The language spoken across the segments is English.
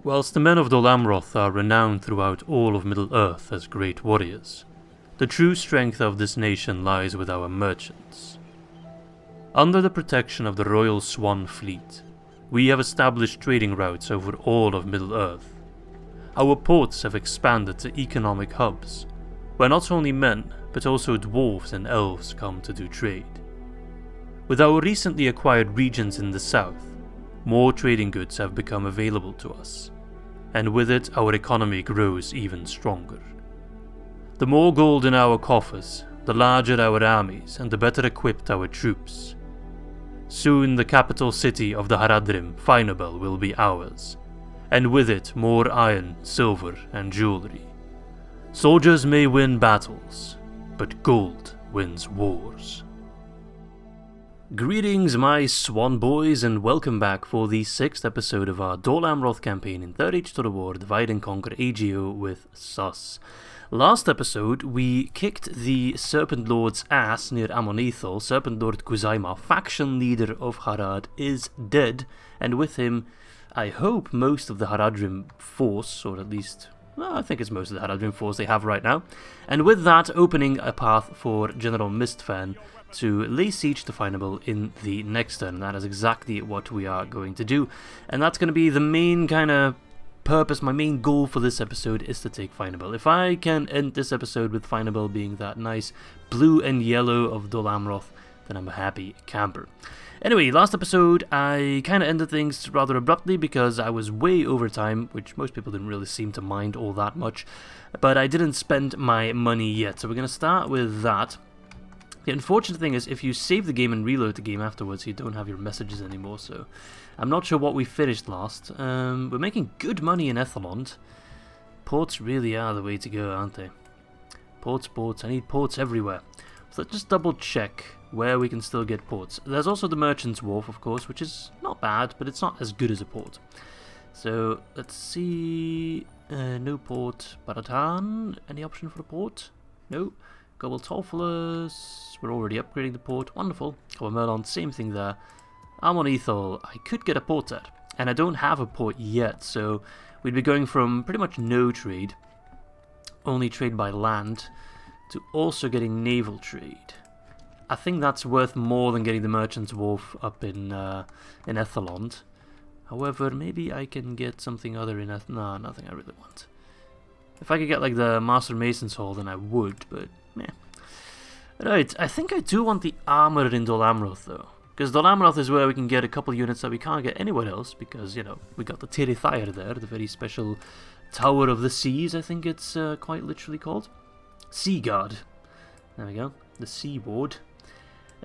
Whilst the men of Dol Amroth are renowned throughout all of Middle-earth as great warriors, the true strength of this nation lies with our merchants. Under the protection of the Royal Swan Fleet, we have established trading routes over all of Middle-earth. Our ports have expanded to economic hubs, where not only men, but also dwarves and elves come to do trade. With our recently acquired regions in the south, more trading goods have become available to us, and with it our economy grows even stronger. The more gold in our coffers, the larger our armies and the better equipped our troops. Soon the capital city of the Haradrim, Faen'Obel, will be ours, and with it more iron, silver and jewellery. Soldiers may win battles, but gold wins wars. Greetings my swan boys, and welcome back for the 6th episode of our Dol Amroth campaign in 3rd Age to the War, Divide and Conquer AGO with Sus. Last episode we kicked the Serpent Lord's ass near Ammonithal. Serpent Lord Kuzaima, faction leader of Harad, is dead, and with him I hope most of the Haradrim force, or at least I think it's most of the Haradrim force they have right now, and with that opening a path for General Mistfan to lay siege to Faen'Obel in the next turn. That is exactly what we are going to do, and that's going to be the main kind of purpose. My main goal for this episode is to take Faen'Obel. If I can end this episode with Faen'Obel being that nice blue and yellow of Dol Amroth, then I'm a happy camper. Anyway, last episode I kind of ended things rather abruptly because I was way over time, which most people didn't really seem to mind all that much, but I didn't spend my money yet, so we're going to start with that. The unfortunate thing is, if you save the game and reload the game afterwards, you don't have your messages anymore, so I'm not sure what we finished last. We're making good money in Ethelond. Ports really are the way to go, aren't they? Ports, I need ports everywhere. So let's just double check where we can still get ports. There's also the Merchant's Wharf, of course, which is not bad, but it's not as good as a port. So let's see. No port. Baratan, any option for a port? No. Gobble Tolfulus, we're already upgrading the port, wonderful. Gobble Merlon, same thing there. Ammonithal, I could get a port at, and I don't have a port yet, so we'd be going from pretty much no trade, only trade by land, to also getting naval trade. I think that's worth more than getting the Merchant's Wharf up in Ethelond. However, maybe I can get something other in no, nothing I really want. If I could get like the Master Mason's Hall, then I would, but meh. Right, I think I do want the armor in Dol Amroth though, because Dol Amroth is where we can get a couple units that we can't get anywhere else, because, you know, we got the Tirithair there, the very special Tower of the Seas, I think it's quite literally called. Sea Guard. There we go, the Sea Ward.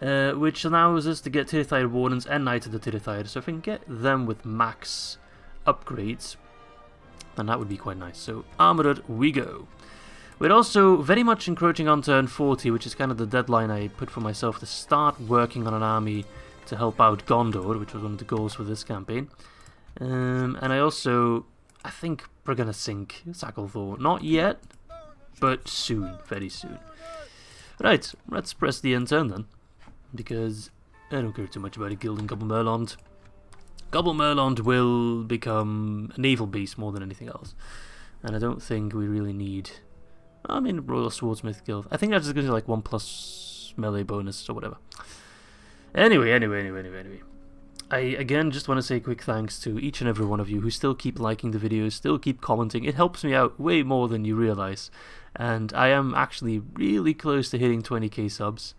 Which allows us to get Tirithair Wardens and Knights of the Tirithair, so if we can get them with max upgrades, and that would be quite nice. So armoured we go. We're also very much encroaching on turn 40, which is kind of the deadline I put for myself to start working on an army to help out Gondor, which was one of the goals for this campaign. And I think we're going to sink Sacklethorn. Not yet, but soon, very soon. Right, let's press the end turn then, because I don't care too much about a guild in Gobble Merlond. Gobble Merlond will become a naval base more than anything else, and I don't think we really need, I mean, Royal Swordsmith Guild. I think that's just going to be like 1+ melee bonus or whatever. Anyway. I again just want to say a quick thanks to each and every one of you who still keep liking the videos, still keep commenting. It helps me out way more than you realize, and I am actually really close to hitting 20k subs.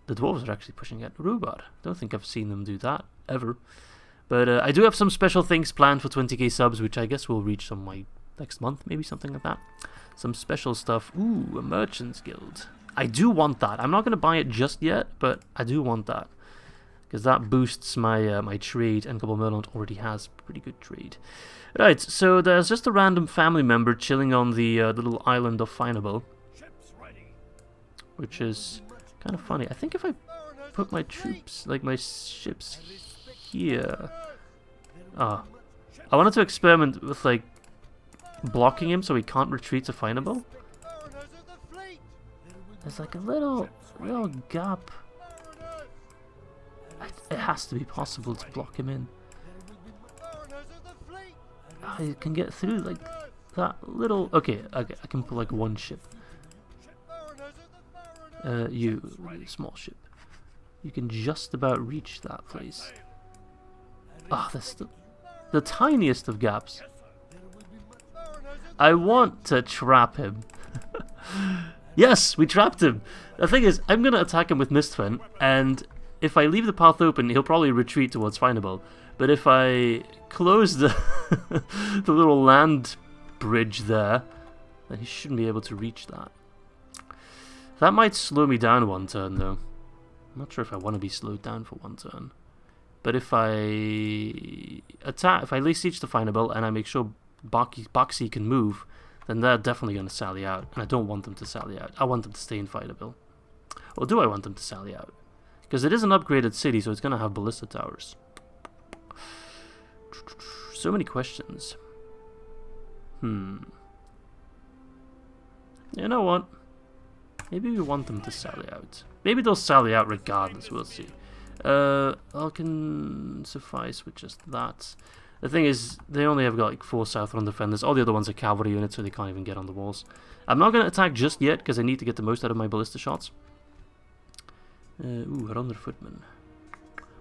The dwarves are actually pushing at Rhubarb. Don't think I've seen them do that ever. But I do have some special things planned for 20k subs, which I guess we'll reach some like next month, maybe something like that. Some special stuff. Ooh, a Merchant's Guild. I do want that. I'm not going to buy it just yet, but I do want that, because that boosts my my trade, and Gobble Merlond already has pretty good trade. Right, so there's just a random family member chilling on the little island of Faen'Obel, which is kind of funny. I think if I put my troops, like my ships here. I wanted to experiment with like blocking him so he can't retreat to Faen'Obel. There's like a little gap. It has to be possible to block him in. I can get through like that little... Okay, I can pull like one ship. You, small ship. You can just about reach that place. Ah, that's the tiniest of gaps. I want to trap him. Yes, we trapped him. The thing is, I'm going to attack him with Mistfen, and if I leave the path open, he'll probably retreat towards Faen'Obel. But if I close the the little land bridge there, then he shouldn't be able to reach that. That might slow me down one turn, though. I'm not sure if I want to be slowed down for one turn. But if I attack, if I lay siege to Faen'Obel and I make sure Baxi can move, then they're definitely going to sally out. And I don't want them to sally out. I want them to stay in Faen'Obel. Or do I want them to sally out? Because it is an upgraded city, so it's going to have ballista towers. So many questions. You know what? Maybe we want them to sally out. Maybe they'll sally out regardless, we'll see. I can suffice with just that. The thing is, they only have got like 4 Southron defenders. All the other ones are cavalry units, so they can't even get on the walls. I'm not going to attack just yet, because I need to get the most out of my ballista shots. Ooh, Runner Footman.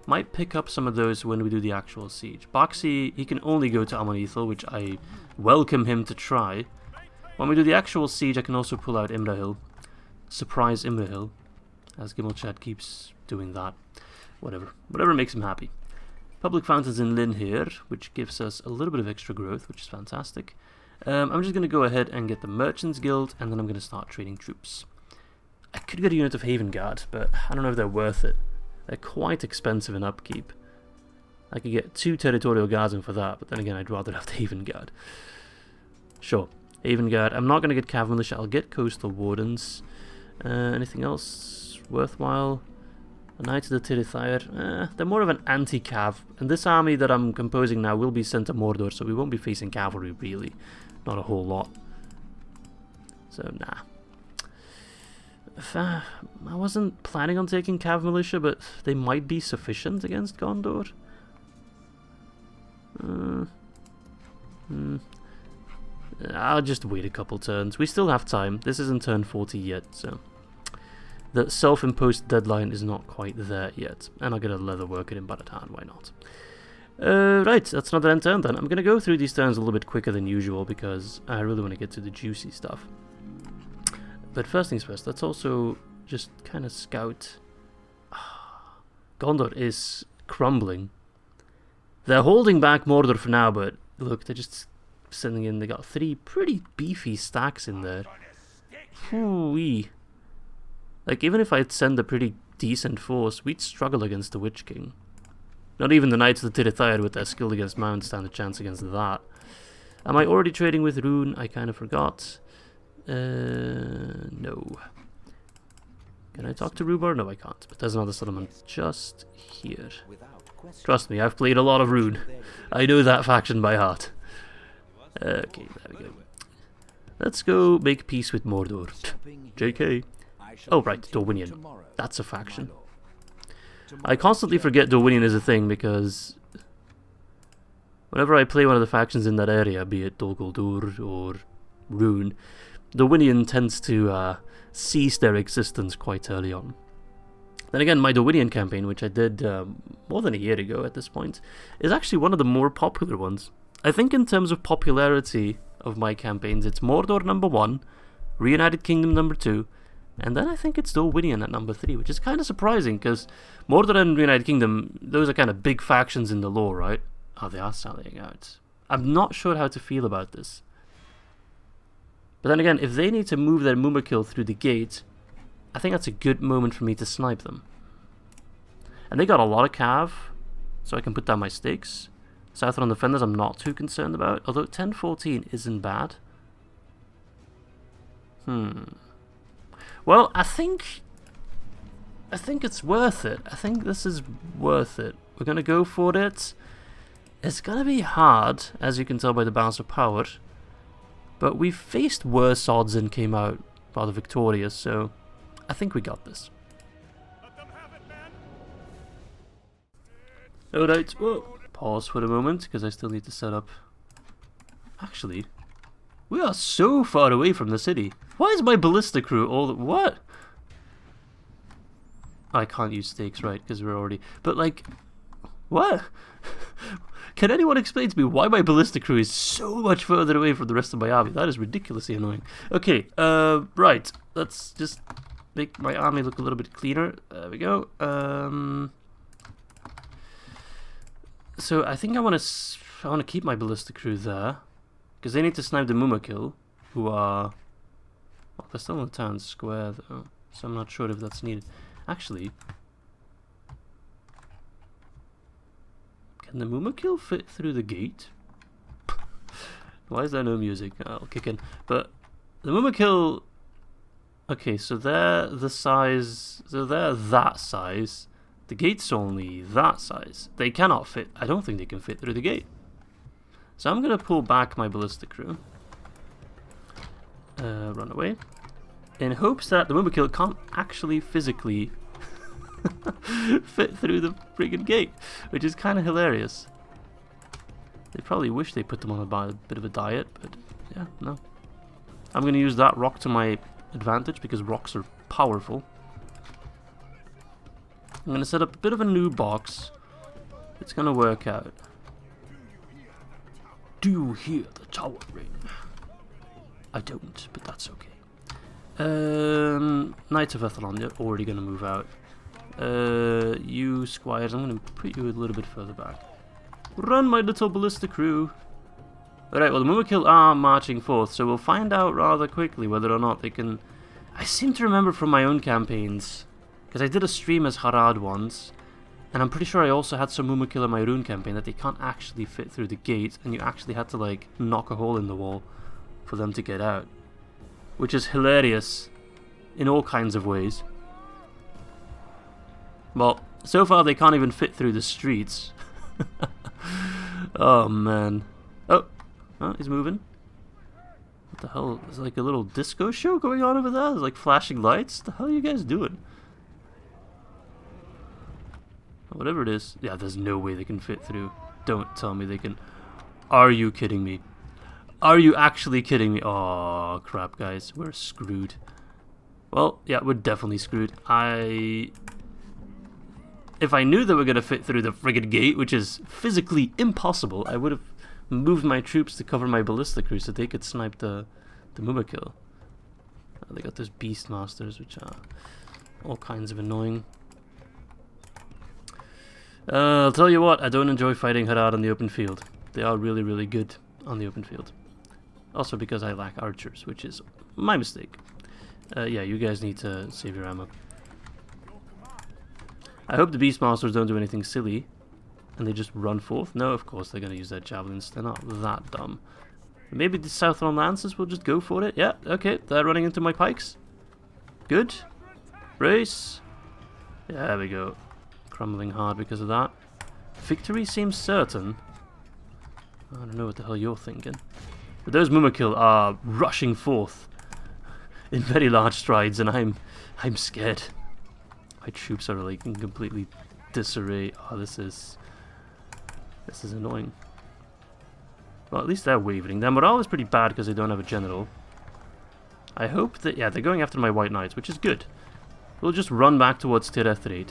Might pick up some of those when we do the actual siege. Baxi, he can only go to Amonethil, which I welcome him to try. When we do the actual siege, I can also pull out Imrahil. Surprise Imrahil. As Gimmelchad keeps doing that. Whatever makes him happy. Public fountains in Lynn here, which gives us a little bit of extra growth, which is fantastic. I'm just going to go ahead and get the Merchants Guild, and then I'm going to start trading troops. I could get a unit of Haven Guard, but I don't know if they're worth it. They're quite expensive in upkeep. I could get 2 Territorial Guards in for that, but then again I'd rather have the Haven Guard. Sure, Haven Guard. I'm not going to get Cav Militia, I'll get Coastal Wardens. Anything else worthwhile? A Knight of the Tirithair. They're more of an anti-cav, and this army that I'm composing now will be sent to Mordor, so we won't be facing cavalry really. Not a whole lot. So, nah. I wasn't planning on taking Cav Militia, but they might be sufficient against Gondor. I'll just wait a couple turns. We still have time. This isn't turn 40 yet, so... The self-imposed deadline is not quite there yet. And I'll get a leather worker in Baratan, why not? Right, that's another end turn then. I'm going to go through these turns a little bit quicker than usual, because I really want to get to the juicy stuff. But first things first, let's also just kind of scout. Gondor is crumbling. They're holding back Mordor for now, but look, they're just sending in. They got 3 pretty beefy stacks in there. Hoo-wee. Like, even if I'd send a pretty decent force, we'd struggle against the Witch King. Not even the Knights of the Tirithair with their skill against mounts stand a chance against that. Am I already trading with Rune? I kind of forgot. No. Can I talk to Rhubarb? No, I can't. But there's another settlement just here. Trust me, I've played a lot of Rune. I know that faction by heart. Okay, there we go. Let's go make peace with Mordor. JK. Oh, right, Dorwinion. That's a faction. I constantly forget Dorwinion is a thing because whenever I play one of the factions in that area, be it Dol Guldur or Rune, Dorwinion tends to cease their existence quite early on. Then again, my Dorwinion campaign, which I did more than a year ago at this point, is actually one of the more popular ones. I think in terms of popularity of my campaigns, it's Mordor number 1, Reunited Kingdom number 2, and then I think it's Dorwinion at number 3, which is kind of surprising, because Mordor and Reunited Kingdom, those are kind of big factions in the lore, right? Oh, they are sallying out. I'm not sure how to feel about this. But then again, if they need to move their Mumakil through the gate, I think that's a good moment for me to snipe them. And they got a lot of cav, so I can put down my stakes. Southron defenders I'm not too concerned about, although 10-14 isn't bad. Well, I think it's worth it. I think this is worth it. We're going to go for it. It's going to be hard, as you can tell by the balance of power. But we faced worse odds and came out rather victorious, so I think we got this. Alright, well, pause for a moment, because I still need to set up Actually, we are so far away from the city. Why is my ballista crew all the... What? I can't use stakes, right, because we're already... But, like... What? Can anyone explain to me why my ballista crew is so much further away from the rest of my army? That is ridiculously annoying. Okay, right. Let's just make my army look a little bit cleaner. There we go. So I think I want to keep my ballista crew there, because they need to snipe the Mumakil, who are... Well, they're still in the town square, though, so I'm not sure if that's needed. Actually... Can the Mumakil fit through the gate? Why is there no music? I'll kick in. But the Mumakil... Okay, so they're the size... So they're that size. The gate's only that size. They cannot fit... I don't think they can fit through the gate. So I'm going to pull back my ballista crew. Run away. In hopes that the Mumakil can't actually physically... fit through the friggin' gate, which is kind of hilarious. They probably wish they put them on a bit of a diet, but yeah, no. I'm going to use that rock to my advantage because rocks are powerful. I'm going to set up a bit of a new box. It's going to work out. Do you hear the tower ring? I don't, but that's okay. Knights of Ethelon, they're already going to move out. You squires, I'm going to put you a little bit further back. Run, my little ballista crew. Alright, well the Mumakil are marching forth, so we'll find out rather quickly whether or not they can... I seem to remember from my own campaigns, because I did a stream as Harad once, and I'm pretty sure I also had some Mumakil in my rune campaign that they can't actually fit through the gate, and you actually had to like knock a hole in the wall for them to get out. Which is hilarious in all kinds of ways. Well, so far they can't even fit through the streets. Oh man. Oh, he's moving. What the hell? There's like a little disco show going on over there. There's like flashing lights. What the hell are you guys doing? Whatever it is. Yeah, there's no way they can fit through. Don't tell me they can. Are you kidding me? Are you actually kidding me? Oh crap, guys. We're screwed. Well, yeah, we're definitely screwed. If I knew they were going to fit through the friggin' gate, which is physically impossible, I would have moved my troops to cover my ballista crew so they could snipe the Mumakil. They got those Beastmasters, which are all kinds of annoying. I'll tell you what, I don't enjoy fighting Harad on the open field. They are really, really good on the open field. Also because I lack archers, which is my mistake. Yeah, you guys need to save your ammo. I hope the Beastmasters don't do anything silly and they just run forth. No, of course they're going to use their javelins. They're not that dumb. Maybe the Southron Lancers will just go for it. Yeah, okay, they're running into my pikes. Good. Brace. Yeah, there we go. Crumbling hard because of that. Victory seems certain. I don't know what the hell you're thinking. But those Mumakil are rushing forth in very large strides and I'm scared. My troops are like in completely disarray. Oh, this is annoying. Well, at least they're wavering. Their morale is pretty bad because they don't have a general. I hope that... Yeah, they're going after my White Knights, which is good. We'll just run back towards Tir Ethrid.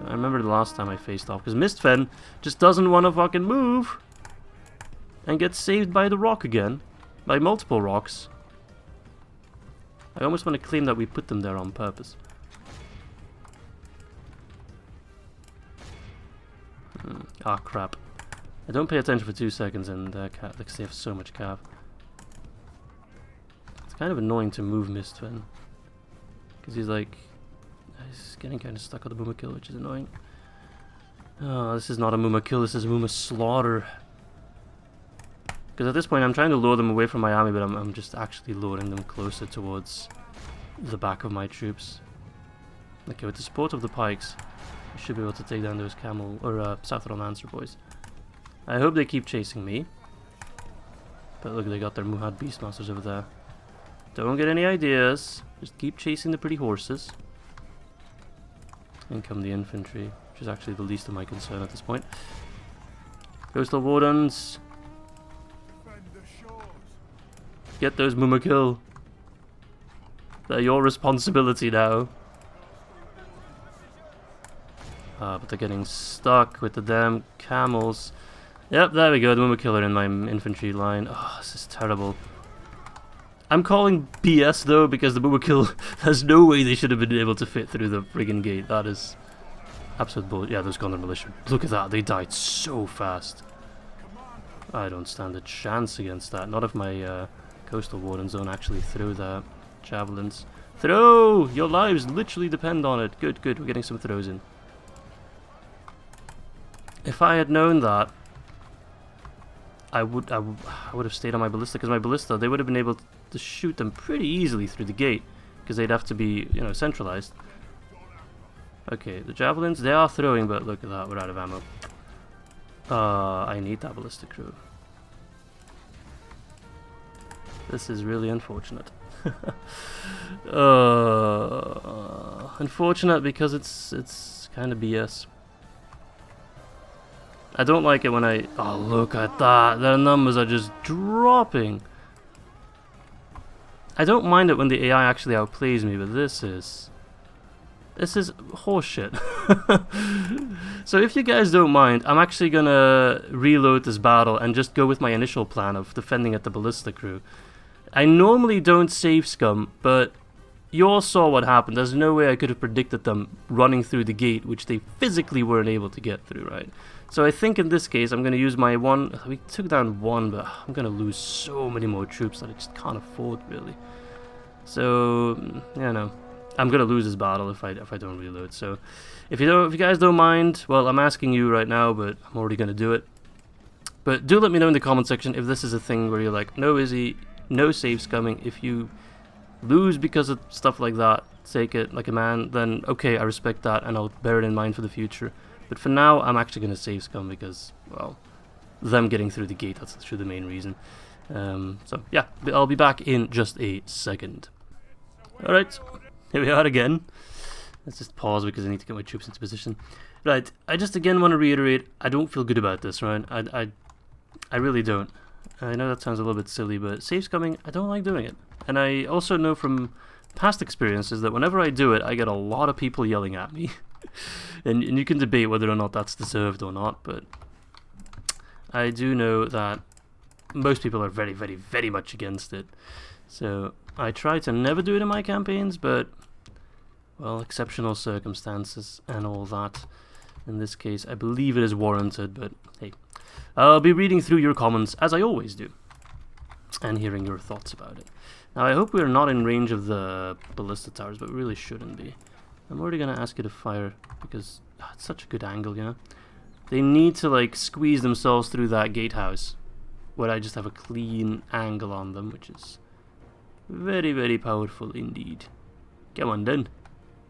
I remember the last time I faced off, because Mistfen just doesn't want to fucking move. And get saved by the rock again. By multiple rocks. I almost want to claim that we put them there on purpose. Ah, crap. I don't pay attention for 2 seconds and they have so much cav. It's kind of annoying to move Mistfen. Because he's like... He's getting kind of stuck on the Mumakil, which is annoying. Oh, this is not a Mumakil, this is a Muma Slaughter. Because at this point I'm trying to lure them away from my army, but I'm just actually luring them closer towards the back of my troops. Okay, with the support of the pikes, we should be able to take down those camel or Southron Lancer boys. I hope they keep chasing me. But look, they got their Muhad Beastmasters over there. Don't get any ideas. Just keep chasing the pretty horses. In come the infantry, which is actually the least of my concern at this point. Coastal Wardens. get those Mumakil. They're your responsibility now. But they're getting stuck with the damn camels. Yep, there we go, the Mumakil are in my infantry line. Oh, this is terrible. I'm calling BS though, because the Mumakil, there's no way they should have been able to fit through the friggin' gate. That is absolute bull. Yeah, those Gondor militia. Look at that, they died so fast. I don't stand a chance against that. Not if my coastal wardens don't actually throw their javelins. Throw! Your lives literally depend on it. Good, good, we're getting some throws in. If I had known that, I would have stayed on my ballista, because my ballista, they would have been able to shoot them pretty easily through the gate, because they'd have to be, you know, centralized. Okay, the javelins, they are throwing, but look at that, we're out of ammo. I need that ballistic crew. This is really unfortunate. Unfortunate because it's kind of BS. I don't like it when I... Oh, look at that. Their numbers are just dropping. I don't mind it when the AI actually outplays me, but this is horseshit. So if you guys don't mind, I'm actually gonna reload this battle and just go with my initial plan of defending at the ballista crew. I normally don't save scum, but you all saw what happened. There's no way I could have predicted them running through the gate, which they physically weren't able to get through, right? So I think in this case I'm going to use my one... We took down one, but I'm going to lose so many more troops that I just can't afford, really. So, you know, I'm going to lose this battle if I don't reload. So if you guys don't mind, well, I'm asking you right now, but I'm already going to do it. But do let me know in the comment section if this is a thing where you're like, no Izzy, no saves coming. If you lose because of stuff like that, take it like a man, then okay, I respect that and I'll bear it in mind for the future. But for now, I'm actually going to save scum because, well, them getting through the gate, that's the main reason. So, yeah, I'll be back in just a second. Alright, here we are again. Let's just pause because I need to get my troops into position. Right, I just again want to reiterate, I don't feel good about this, right? I really don't. I know that sounds a little bit silly, but save scumming, I don't like doing it. And I also know from past experiences that whenever I do it, I get a lot of people yelling at me. and you can debate whether or not that's deserved or not, but I do know that most people are very, very, very much against it. So I try to never do it in my campaigns, but, well, exceptional circumstances and all that. In this case, I believe it is warranted, but hey. I'll be reading through your comments, as I always do, and hearing your thoughts about it. Now, I hope we're not in range of the ballista towers, but we really shouldn't be. I'm already going to ask you to fire, because it's such a good angle, you know? They need to, like, squeeze themselves through that gatehouse, where I just have a clean angle on them, which is very, very powerful indeed. Come on, then.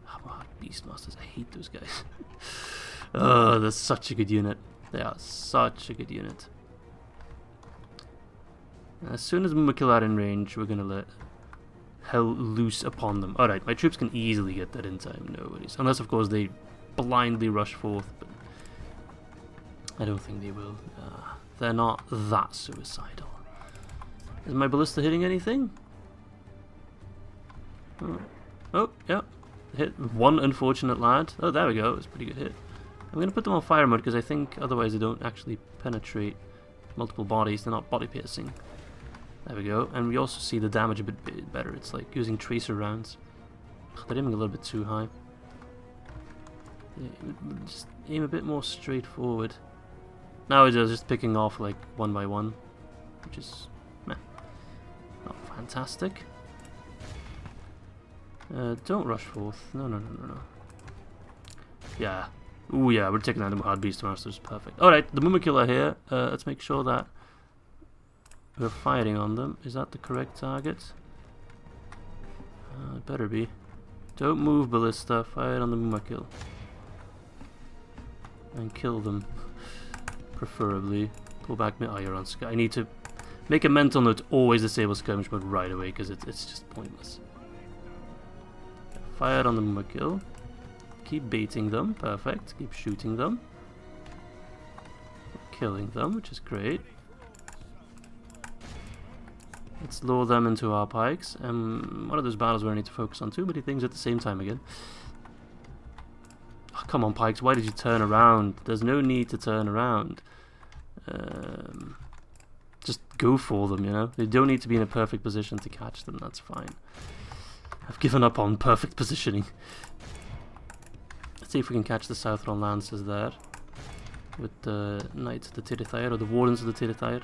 Oh, Beastmasters, I hate those guys. Oh, they're such a good unit. They are such a good unit. As soon as Mumakil are in range, we're going to let hell loose upon them. Alright, my troops can easily get that in time, no worries. Unless, of course, they blindly rush forth, but I don't think they will. They're not that suicidal. Is my ballista hitting anything? Oh, yeah. Hit one unfortunate lad. Oh, there we go. It was a pretty good hit. I'm going to put them on fire mode because I think otherwise they don't actually penetrate multiple bodies. They're not body piercing. There we go. And we also see the damage a bit better. It's like using tracer rounds. They're aiming a little bit too high. Yeah, just aim a bit more straightforward. Now it's just picking off like one by one, which is meh. Not fantastic. Don't rush forth. No. Yeah. Ooh, yeah, we're taking out the hard Beastmasters. Perfect. Alright, the Mumakil are here. Let's make sure that we're firing on them. Is that the correct target? It better be. Don't move, Ballista. Fire on the Mumakil. And kill them. Preferably. Pull back my... Oh, you're on Sky. I need to make a mental note to always disable skirmish mode right away, because it's just pointless. Fire on the Mumakil. Keep baiting them. Perfect. Keep shooting them. Killing them, which is great. Let's lure them into our pikes. One of those battles where I need to focus on too many things at the same time again. Oh, come on, pikes, why did you turn around? There's no need to turn around. Just go for them, you know? They don't need to be in a perfect position to catch them, that's fine. I've given up on perfect positioning. Let's see if we can catch the Southron Lancers there. With the Knights of the Tirithair, or the Wardens of the Tirithair.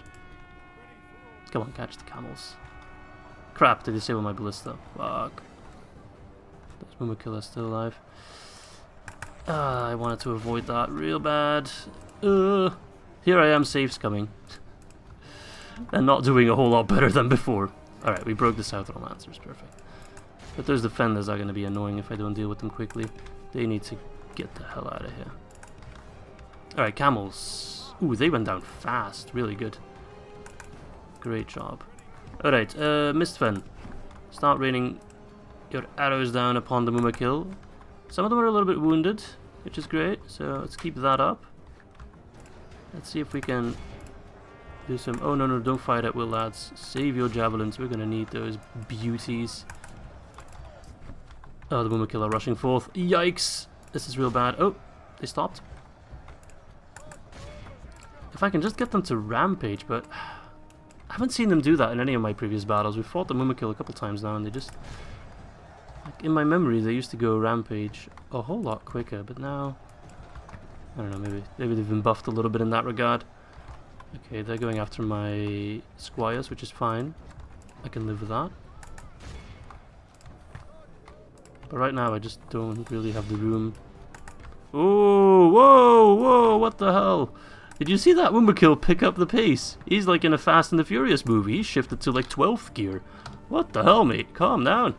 Come on, catch the camels. Crap, they disable my ballista. Fuck. Those Mumakil are still alive. I wanted to avoid that real bad. Here I am, safes coming. And not doing a whole lot better than before. Alright, we broke the Southron Lancers, perfect. But those defenders are going to be annoying if I don't deal with them quickly. They need to get the hell out of here. Alright, camels. Ooh, they went down fast. Really good. Great job. Alright, Mistfen. Start raining your arrows down upon the Mumakil. Some of them are a little bit wounded, which is great. So let's keep that up. Let's see if we can do some... Oh, no, don't fight at will, lads. Save your javelins. We're going to need those beauties. Oh, the Mumakil are rushing forth. Yikes! This is real bad. Oh, they stopped. If I can just get them to rampage, but... I haven't seen them do that in any of my previous battles. We've fought the Mumakil a couple times now, and they just... Like, in my memory, they used to go rampage a whole lot quicker, but now... I don't know, maybe they've been buffed a little bit in that regard. Okay, they're going after my squires, which is fine. I can live with that. But right now, I just don't really have the room. Oh, whoa, what the hell? Did you see that Mumakil pick up the pace? He's like in a Fast and the Furious movie. He's shifted to like 12th gear. What the hell, mate? Calm down.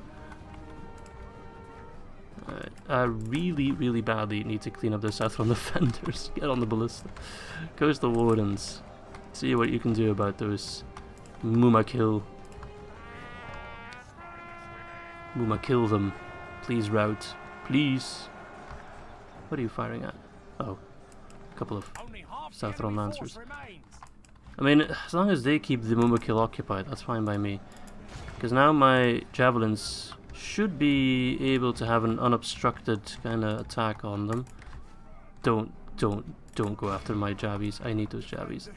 Alright, I really badly need to clean up those Southron defenders. Get on the ballista. Coastal Wardens. See what you can do about those Mumakil. Mumakil them. Please rout. Please. What are you firing at? Oh. A couple of Southron Lancers. I mean, as long as they keep the Mumakil occupied, that's fine by me. Because now my javelins should be able to have an unobstructed kind of attack on them. Don't go after my jabbies. I need those jabbies.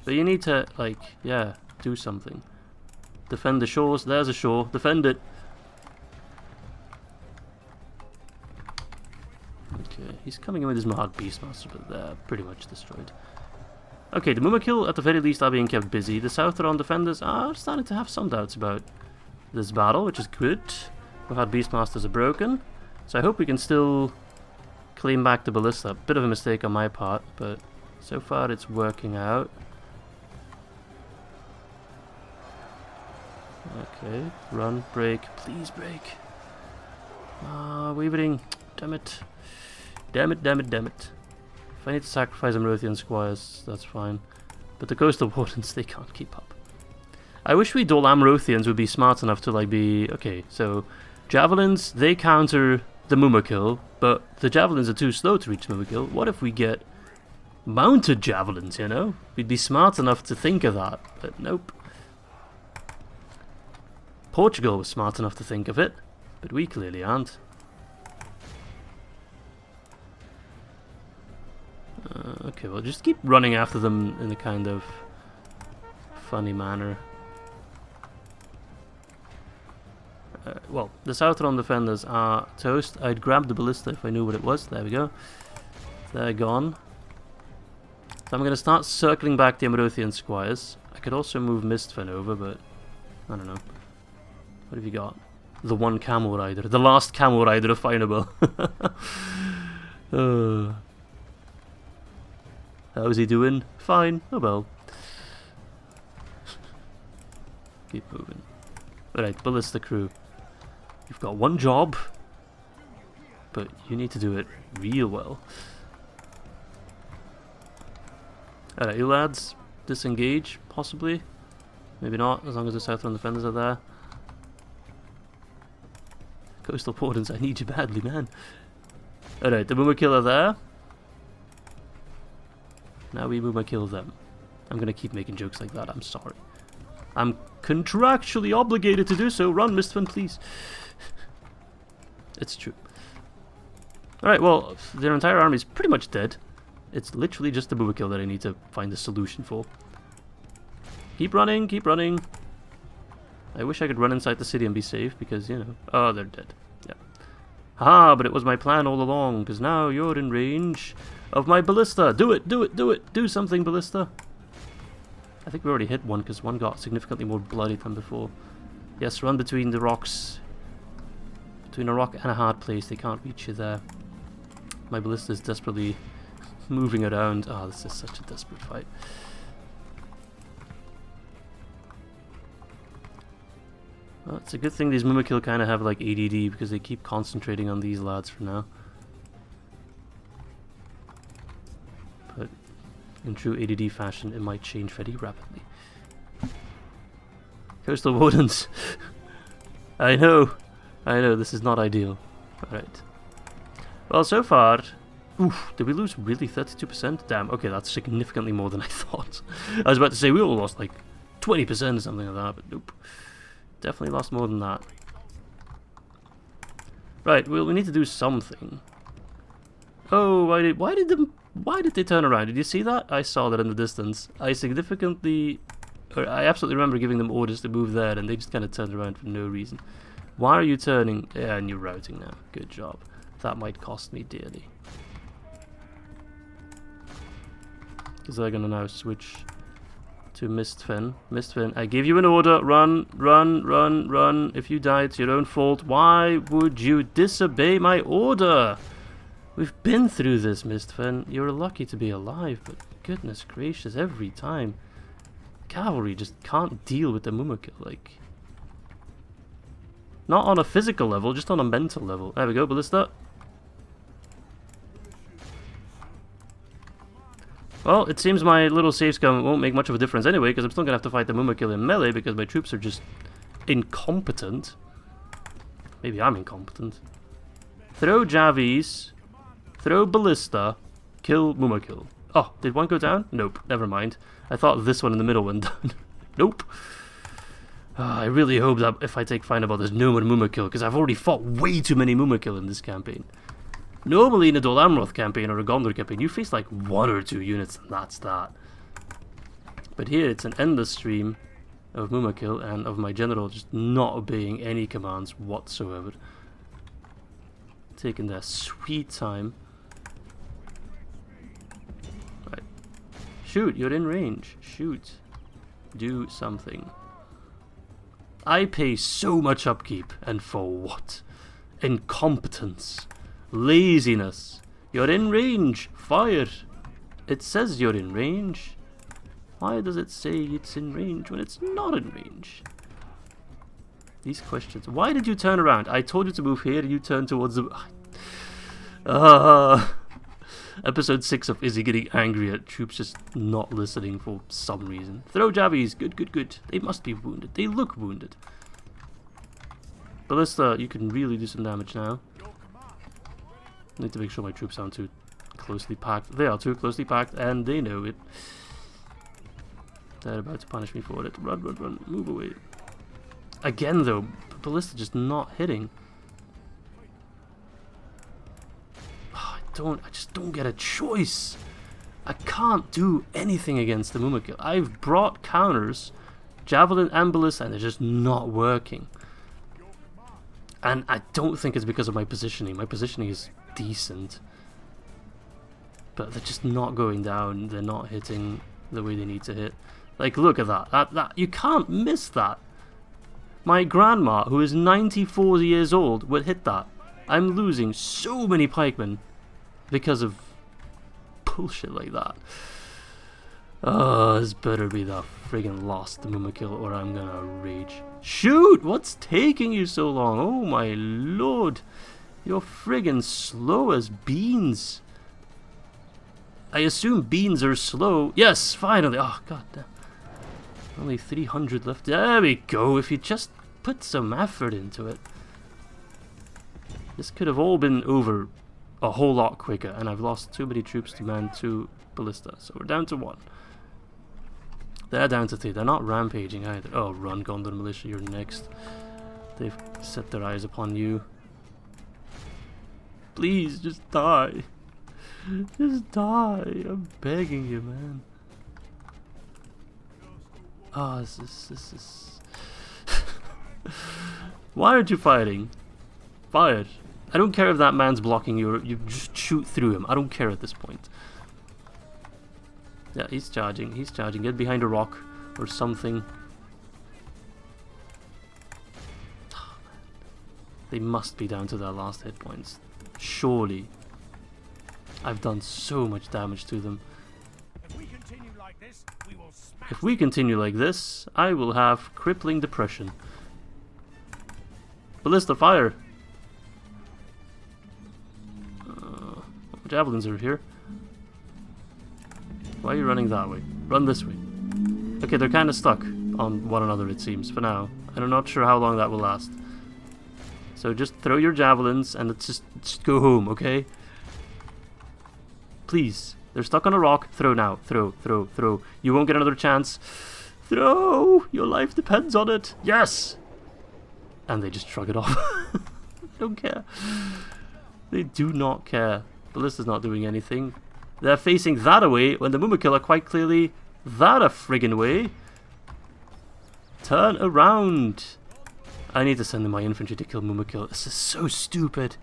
But you need to, like, yeah, do something. Defend the shores. There's a shore. Defend it. Okay, he's coming in with his Mahad Beastmaster, but they're pretty much destroyed. Okay, the Mumakil at the very least are being kept busy. The Southron defenders are starting to have some doubts about this battle, which is good. Mahad Beastmasters are broken, so I hope we can still claim back the ballista. Bit of a mistake on my part, but so far it's working out. Okay, run, break, please break. Ah, wavering, damn it. Damn it. If I need to sacrifice Amrothian squires, that's fine. But the coastal wardens, they can't keep up. I wish we Dol Amrothians would be smart enough to like be... Okay, so javelins, they counter the Mumakil, but the javelins are too slow to reach Mumakil. What if we get mounted javelins, you know? We'd be smart enough to think of that, but nope. Portugal was smart enough to think of it, but we clearly aren't. Okay, well, just keep running after them in a kind of funny manner. Well, the Southron defenders are toast. I'd grab the ballista if I knew what it was. There we go. They're gone. So I'm going to start circling back the Amrothian squires. I could also move Mistfen over, but I don't know. What have you got? The one camel rider. The last camel rider of Faen'Obel. How's he doing? Fine. Oh well. Keep moving. Alright, ballista crew. You've got one job, but you need to do it real well. Alright, you lads, disengage, possibly. Maybe not, as long as the Southron defenders are there. Coastal Wardens, I need you badly, man. Alright, the Mumakil are there. Now we Mumakil them. I'm gonna keep making jokes like that, I'm sorry. I'm contractually obligated to do so. Run, Mistfin, please. It's true. Alright, well, their entire army is pretty much dead. It's literally just the Boomerkill that I need to find a solution for. Keep running, keep running. I wish I could run inside the city and be safe, because, you know... Oh, they're dead. Yeah. Ah, but it was my plan all along, because now you're in range of my ballista. Do it, do it, do it. Do something, ballista. I think we already hit one, because one got significantly more bloody than before. Yes, run between the rocks. Between a rock and a hard place. They can't reach you there. My ballista is desperately moving around. Oh, this is such a desperate fight. Well, it's a good thing these Mumakil kind of have like ADD, because they keep concentrating on these lads for now. But in true ADD fashion, it might change very rapidly. Coastal Wardens. I know, this is not ideal. Alright. Well, so far... Oof, did we lose really 32%? Damn, okay, that's significantly more than I thought. I was about to say we all lost like 20% or something like that, but nope. Definitely lost more than that. Right, well, we need to do something. Oh, why did they turn around? Did you see that? I saw that in the distance. I absolutely remember giving them orders to move there, and they just kind of turned around for no reason. Why are you turning? Yeah, and you're routing now. Good job. That might cost me dearly. Because they're gonna now switch to Mistfin. Mistfin, I gave you an order. Run, run, run, run. If you die, it's your own fault. Why would you disobey my order? We've been through this, Mistfin. You're lucky to be alive, but goodness gracious, every time. Cavalry just can't deal with the Mumakil, like... Not on a physical level, just on a mental level. There we go, ballista. Well, it seems my little save scum won't make much of a difference anyway, because I'm still going to have to fight the Mumakil in melee, because my troops are just incompetent. Maybe I'm incompetent. Throw Javis, throw ballista, kill Mumakil. Oh, did one go down? Nope, never mind. I thought this one in the middle went down. Nope. I really hope that if I take Faen'Obel, there's no more Mumakil, because I've already fought way too many Mumakil in this campaign. Normally in a Dol Amroth campaign or a Gondor campaign, you face like 1 or 2 units and that's that. But here it's an endless stream of Mumakil and of my general just not obeying any commands whatsoever. Taking their sweet time. Right. Shoot, you're in range. Shoot. Do something. I pay so much upkeep, and for what? Incompetence. Laziness. You're in range. Fire. It says you're in range. Why does it say it's in range when it's not in range? These questions. Why did you turn around? I told you to move here, you turned towards the... Episode 6 of Izzy getting angry at troops just not listening for some reason. Throw Javis. Good, good, good. They must be wounded. They look wounded. Ballista, you can really do some damage now. Need to make sure my troops aren't too closely packed. They are too closely packed, and they know it. They're about to punish me for it. Run, run, run. Move away. Again, though, Ballista just not hitting. I just don't get a choice. I can't do anything against the Mumakil. I've brought counters, Javelin and Ballista, and they're just not working. And I don't think it's because of my positioning. My positioning is decent. But they're just not going down. They're not hitting the way they need to hit. Like, look at that. That you can't miss that. My grandma, who is 94 years old, would hit that. I'm losing so many pikemen because of bullshit like that. Oh, this better be the friggin' lost Mumakil, or I'm gonna rage. Shoot! What's taking you so long? Oh my lord! You're friggin' slow as beans. I assume beans are slow. Yes, finally! Oh, god damn. Only 300 left. There we go. If you just put some effort into it. This could have all been over a whole lot quicker, and I've lost too many troops to man 2 ballista, so we're down to 1. They're down to 3. They're not rampaging either. Oh, run, Gondor Militia, you're next. They've set their eyes upon you. Please, just die. Just die. I'm begging you, man. Oh, this is... Why aren't you fighting? Fire. I don't care if that man's blocking you, or you just shoot through him. I don't care at this point. Yeah, he's charging. He's charging. Get behind a rock or something. They must be down to their last hit points. Surely. I've done so much damage to them. If we continue like this, I will have crippling depression. Ballista, fire! Javelins are here. Why are you running that way? Run this way. Okay, they're kind of stuck on one another, it seems, for now. And I'm not sure how long that will last. So just throw your javelins and let's just go home, okay? Please. They're stuck on a rock. Throw now. Throw, throw, throw. You won't get another chance. Throw! Your life depends on it. Yes! And they just shrug it off. Don't care. They do not care. Ballista's not doing anything. They're facing that away when the Mumakil are quite clearly that a friggin' way. Turn around. I need to send in my infantry to kill Mumakil. This is so stupid.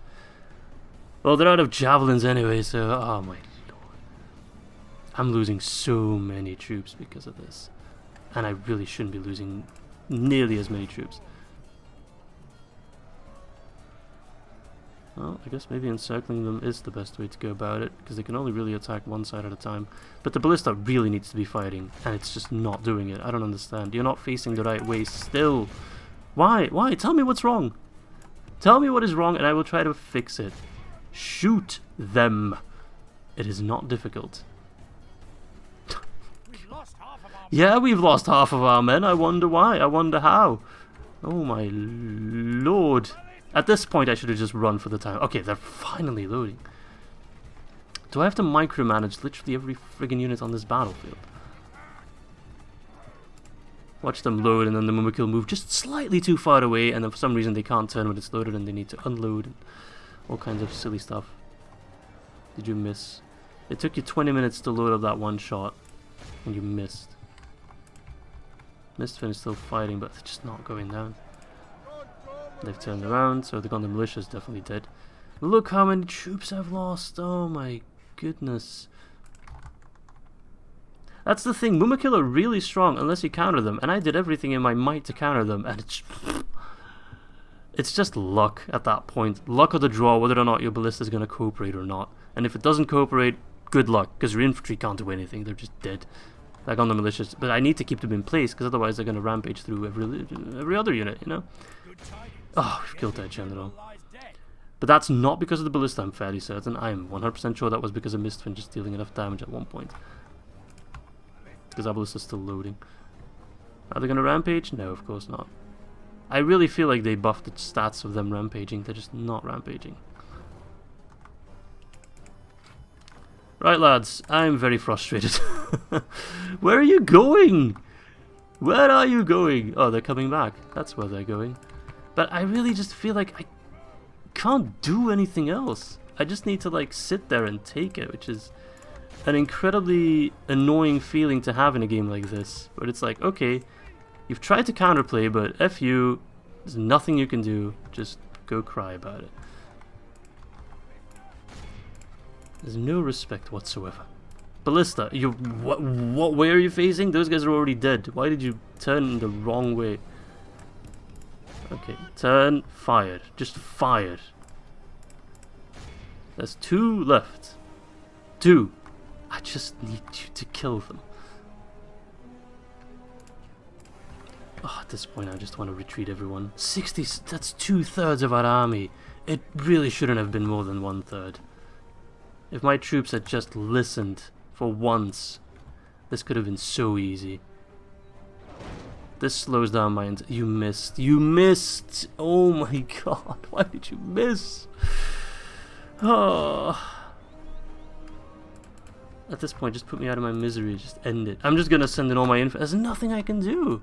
Well, they're out of javelins anyway, so... Oh my lord. I'm losing so many troops because of this. And I really shouldn't be losing nearly as many troops. Well, I guess maybe encircling them is the best way to go about it, because they can only really attack one side at a time. But the ballista really needs to be fighting, and it's just not doing it. I don't understand. You're not facing the right way still. Why? Why? Tell me what's wrong. Tell me what is wrong, and I will try to fix it. Shoot them. It is not difficult. Yeah, we've lost half of our men. I wonder why. I wonder how. Oh my lord. At this point, I should have just run for the time. Okay, they're finally loading. Do I have to micromanage literally every friggin' unit on this battlefield? Watch them load, and then the Mumakil move just slightly too far away, and then for some reason they can't turn when it's loaded, and they need to unload, and all kinds of silly stuff. Did you miss? It took you 20 minutes to load up that one shot, and you missed. Mistfin is still fighting, but they're just not going down. They've turned around, so the Gondor militia is definitely dead. Look how many troops I've lost. Oh my goodness. That's the thing. Mumakil are really strong unless you counter them, and I did everything in my might to counter them, and it's just luck at that point. Luck of the draw, whether or not your ballista is going to cooperate or not. And if it doesn't cooperate, good luck, because your infantry can't do anything. They're just dead. Like on the militias, but I need to keep them in place, because otherwise they're going to rampage through every other unit, you know? Oh, we've killed their general. But that's not because of the ballista, I'm fairly certain. I am 100% sure that was because of Mistfin just dealing enough damage at one point. Because our ballista's still loading. Are they going to rampage? No, of course not. I really feel like they buffed the stats of them rampaging. They're just not rampaging. Right, lads, I'm very frustrated. Where are you going? Where are you going? Oh, they're coming back. That's where they're going. But I really just feel like I can't do anything else. I just need to like sit there and take it, which is an incredibly annoying feeling to have in a game like this. But it's like, okay, you've tried to counterplay, but F you, there's nothing you can do. Just go cry about it. There's no respect whatsoever. Ballista, you what way are you facing? Those guys are already dead. Why did you turn the wrong way? Okay, turn, fired. Just fired. There's 2 left. 2. I just need you to kill them. Oh, at this point I just want to retreat everyone. 60, that's 2/3 of our army. It really shouldn't have been more than 1/3. If my troops had just listened for once, this could have been so easy. This slows down my... You missed. You missed! Oh my god, why did you miss? Oh. At this point, just put me out of my misery. Just end it. I'm just gonna send in all my info. There's nothing I can do.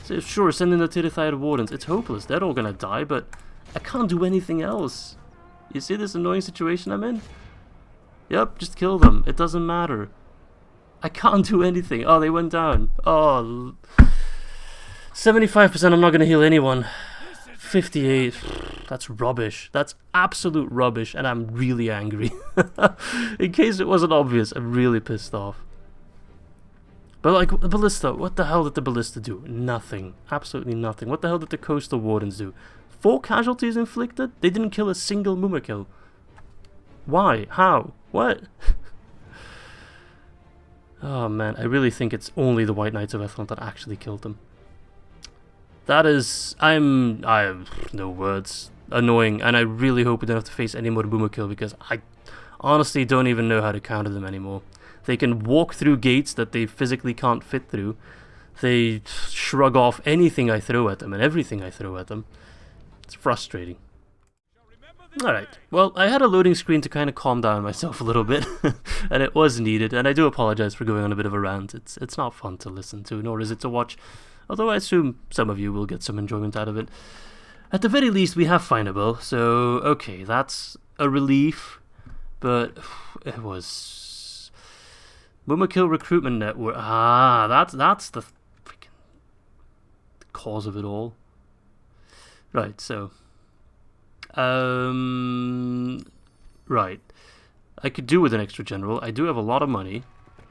So sure, send in the Tirithiad Wardens. It's hopeless. They're all gonna die, but I can't do anything else. You see this annoying situation I'm in? Yep, just kill them. It doesn't matter. I can't do anything. Oh, they went down. Oh, 75%. I'm not gonna heal anyone. 58. That's rubbish. That's absolute rubbish, and I'm really angry. In case it wasn't obvious, I'm really pissed off. But like, the ballista, what the hell did the ballista do? Nothing. Absolutely nothing. What the hell did the coastal wardens do? 4 casualties inflicted? They didn't kill a single Mumakil. Why? How? What? Oh man, I really think it's only the White Knights of Ethlon that actually killed them. That is... I have no words. Annoying, and I really hope we don't have to face any more Mumakil, because I honestly don't even know how to counter them anymore. They can walk through gates that they physically can't fit through. They shrug off anything I throw at them and everything I throw at them. It's frustrating. Alright, well, I had a loading screen to kind of calm down myself a little bit, and it was needed, and I do apologize for going on a bit of a rant. It's not fun to listen to, nor is it to watch, although I assume some of you will get some enjoyment out of it. At the very least, we have Faen'Obel, so, okay, that's a relief, but it was... Mumakil Recruitment Network. Ah, that's the freaking cause of it all. Right, so right. I could do with an extra general. I do have a lot of money.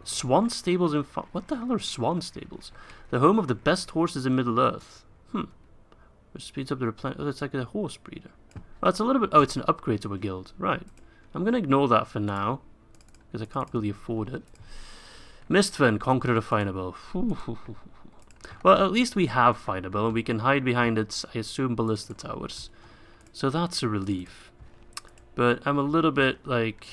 Swan Stables in what the hell are Swan Stables? The home of the best horses in Middle-earth. Which speeds up the replenishment. Oh, it's like a horse breeder. Well, it's a little bit... Oh, it's an upgrade to a guild. Right. I'm going to ignore that for now, because I can't really afford it. Mistven, Conqueror of Faen'Obel. Well, at least we have Faen'Obel, and we can hide behind its, I assume, ballista towers. So that's a relief. But I'm a little bit, like,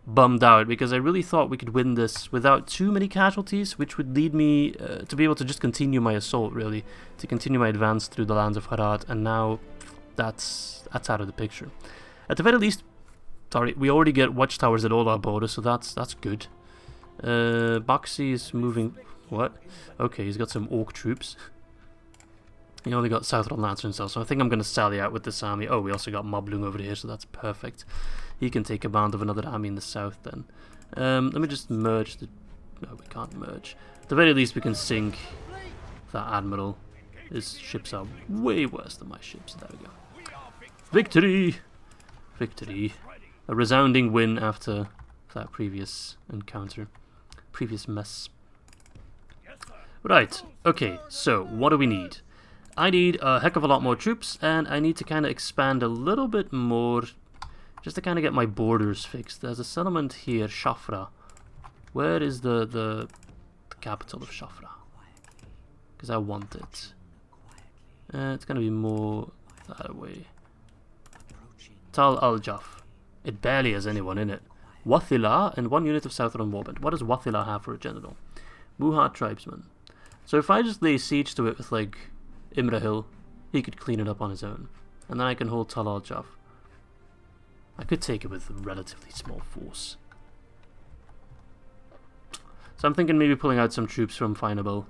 bummed out, because I really thought we could win this without too many casualties, which would lead me to be able to just continue my assault, really. To continue my advance through the lands of Harad, and now that's out of the picture. At the very least, sorry, we already get watchtowers at all our borders, so that's good. Baxi is moving... What? Okay, he's got some orc troops. He only got Southron Lancer himself, so I think I'm going to sally out with this army. Oh, we also got Mablung over here, so that's perfect. He can take command of another army in the south then. Let me just merge the... No, we can't merge. At the very least, we can sink that admiral. His ships are way worse than my ships. There we go. Victory! Victory. A resounding win after that previous encounter. Previous mess. Right, okay, so what do we need? I need a heck of a lot more troops, and I need to kind of expand a little bit more, just to kind of get my borders fixed. There's a settlement here, Shafra. Where is the capital of Shafra? Because I want it. It's going to be more that way. Tal Aljaff. It barely has anyone in it. Wathila and 1 unit of Southern Warband. What does Wathila have for a general? Muhat tribesman. So if I just lay siege to it with like Imrahil, he could clean it up on his own. And then I can hold Tal Aljaff. I could take it with a relatively small force. So I'm thinking maybe pulling out some troops from Faen'Obel.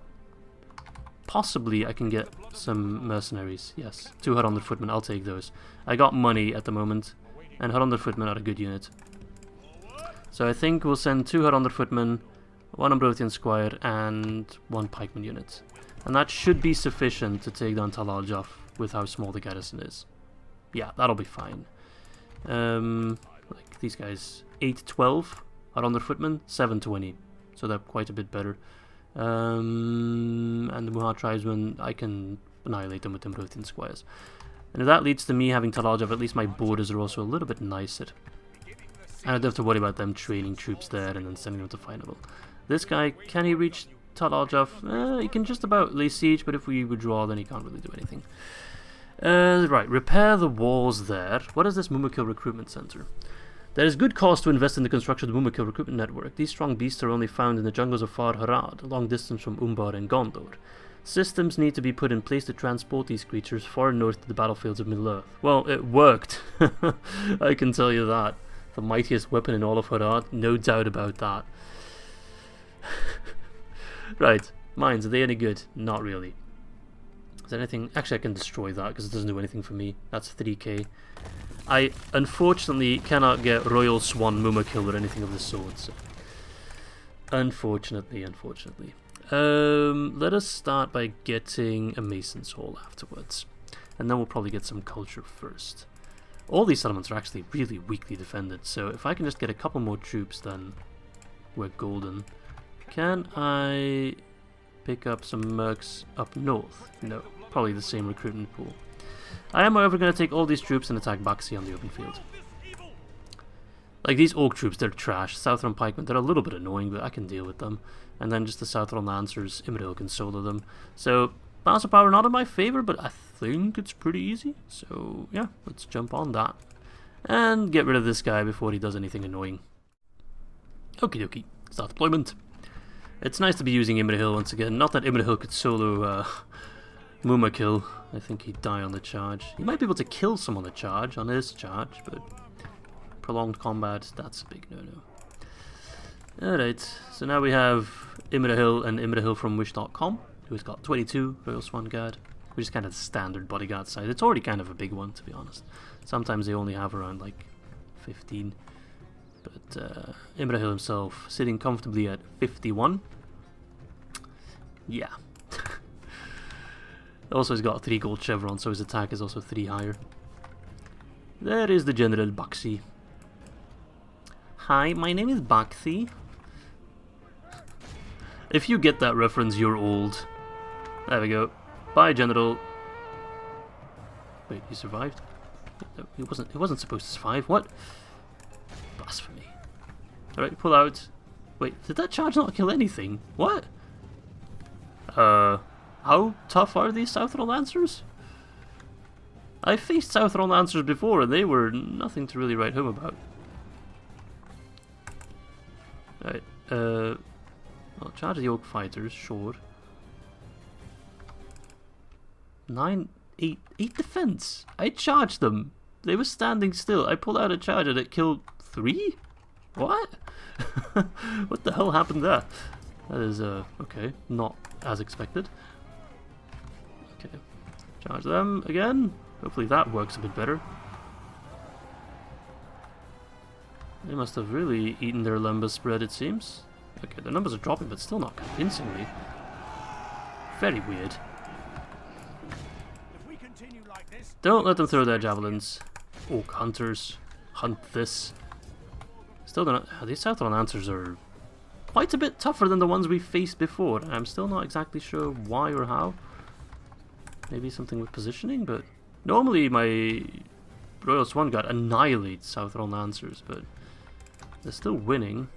Possibly I can get some mercenaries. Yes, 2 Haradrim footmen, I'll take those. I got money at the moment, and Haradrim footmen are a good unit. So I think we'll send 2 Haradrim footmen, 1 Ambrothian squire, and 1 pikeman unit. And that should be sufficient to take down Tal Aljaff with how small the garrison is. Yeah, that'll be fine. Like these guys, 8-12 Haradrim footmen, 7-20. So they're quite a bit better. And the Muhat tribesmen, I can annihilate them with Ambrothian squires. And if that leads to me having Tal Aljaff, at least my borders are also a little bit nicer. And I don't have to worry about them training troops there and then sending them to Faen'Obel. This guy, can he reach Tal Aljaff? He can just about lay siege, but if we withdraw, then he can't really do anything. Right, repair the walls there. What is this Mumakil Recruitment Center? There is good cause to invest in the construction of the Mumakil Recruitment Network. These strong beasts are only found in the jungles of Far Harad, a long distance from Umbar and Gondor. Systems need to be put in place to transport these creatures far north to the battlefields of Middle-earth. Well, it worked. I can tell you that. The mightiest weapon in all of Harad, no doubt about that. Right, mines, are they any good? Not really. Is there anything? Actually, I can destroy that because it doesn't do anything for me. That's 3k. I unfortunately cannot get Royal Swan Kill or anything of the sort. So. Unfortunately. Let us start by getting a Mason's Hall afterwards. And then we'll probably get some culture first. All these settlements are actually really weakly defended, so if I can just get a couple more troops, then we're golden. Can I pick up some mercs up north? No, probably the same recruitment pool. I am, however, going to take all these troops and attack Baxi on the open field. Like, these Orc troops, they're trash. Southron pikemen, they're a little bit annoying, but I can deal with them. And then just the Southron lancers, Imril can solo them. So, balance of power not in my favour, but I think it's pretty easy. So, yeah, let's jump on that. And get rid of this guy before he does anything annoying. Okie dokie, start deployment. It's nice to be using Imrahil once again. Not that Imrahil could solo Kill. I think he'd die on the charge. He might be able to kill someone on the charge, on his charge, but prolonged combat, that's a big no-no. Alright, so now we have Imrahil and Imrahil from Wish.com, who's got 22 Royal Swan Guard, which is kind of the standard bodyguard size. It's already kind of a big one, to be honest. Sometimes they only have around like 15. But Imrahil himself sitting comfortably at 51. Yeah. Also, he's got 3 gold chevrons, so his attack is also 3 higher. There is the General Baxi. Hi, my name is Baxi. If you get that reference, you're old. There we go. Bye, General. Wait, he survived? No, he wasn't supposed to survive. What? Blasphemy. Alright, pull out. Wait, did that charge not kill anything? What? How tough are these Southron Lancers? I faced Southron Lancers before and they were nothing to really write home about. Alright, well, charge the Oak Fighters, sure. 8 defense. I charged them. They were standing still. I pulled out a charge and it killed 3? What? What the hell happened there? That is, okay, not as expected. Okay, charge them again. Hopefully that works a bit better. They must have really eaten their Lembas spread, it seems. Okay, their numbers are dropping, but still not convincingly. Very weird. Don't let them throw their javelins. Orc hunters. Hunt this. Still don't know. These Southron Lancers are quite a bit tougher than the ones we faced before. I'm still not exactly sure why or how. Maybe something with positioning, but normally my Royal Swan Guard annihilates Southron Lancers, but they're still winning.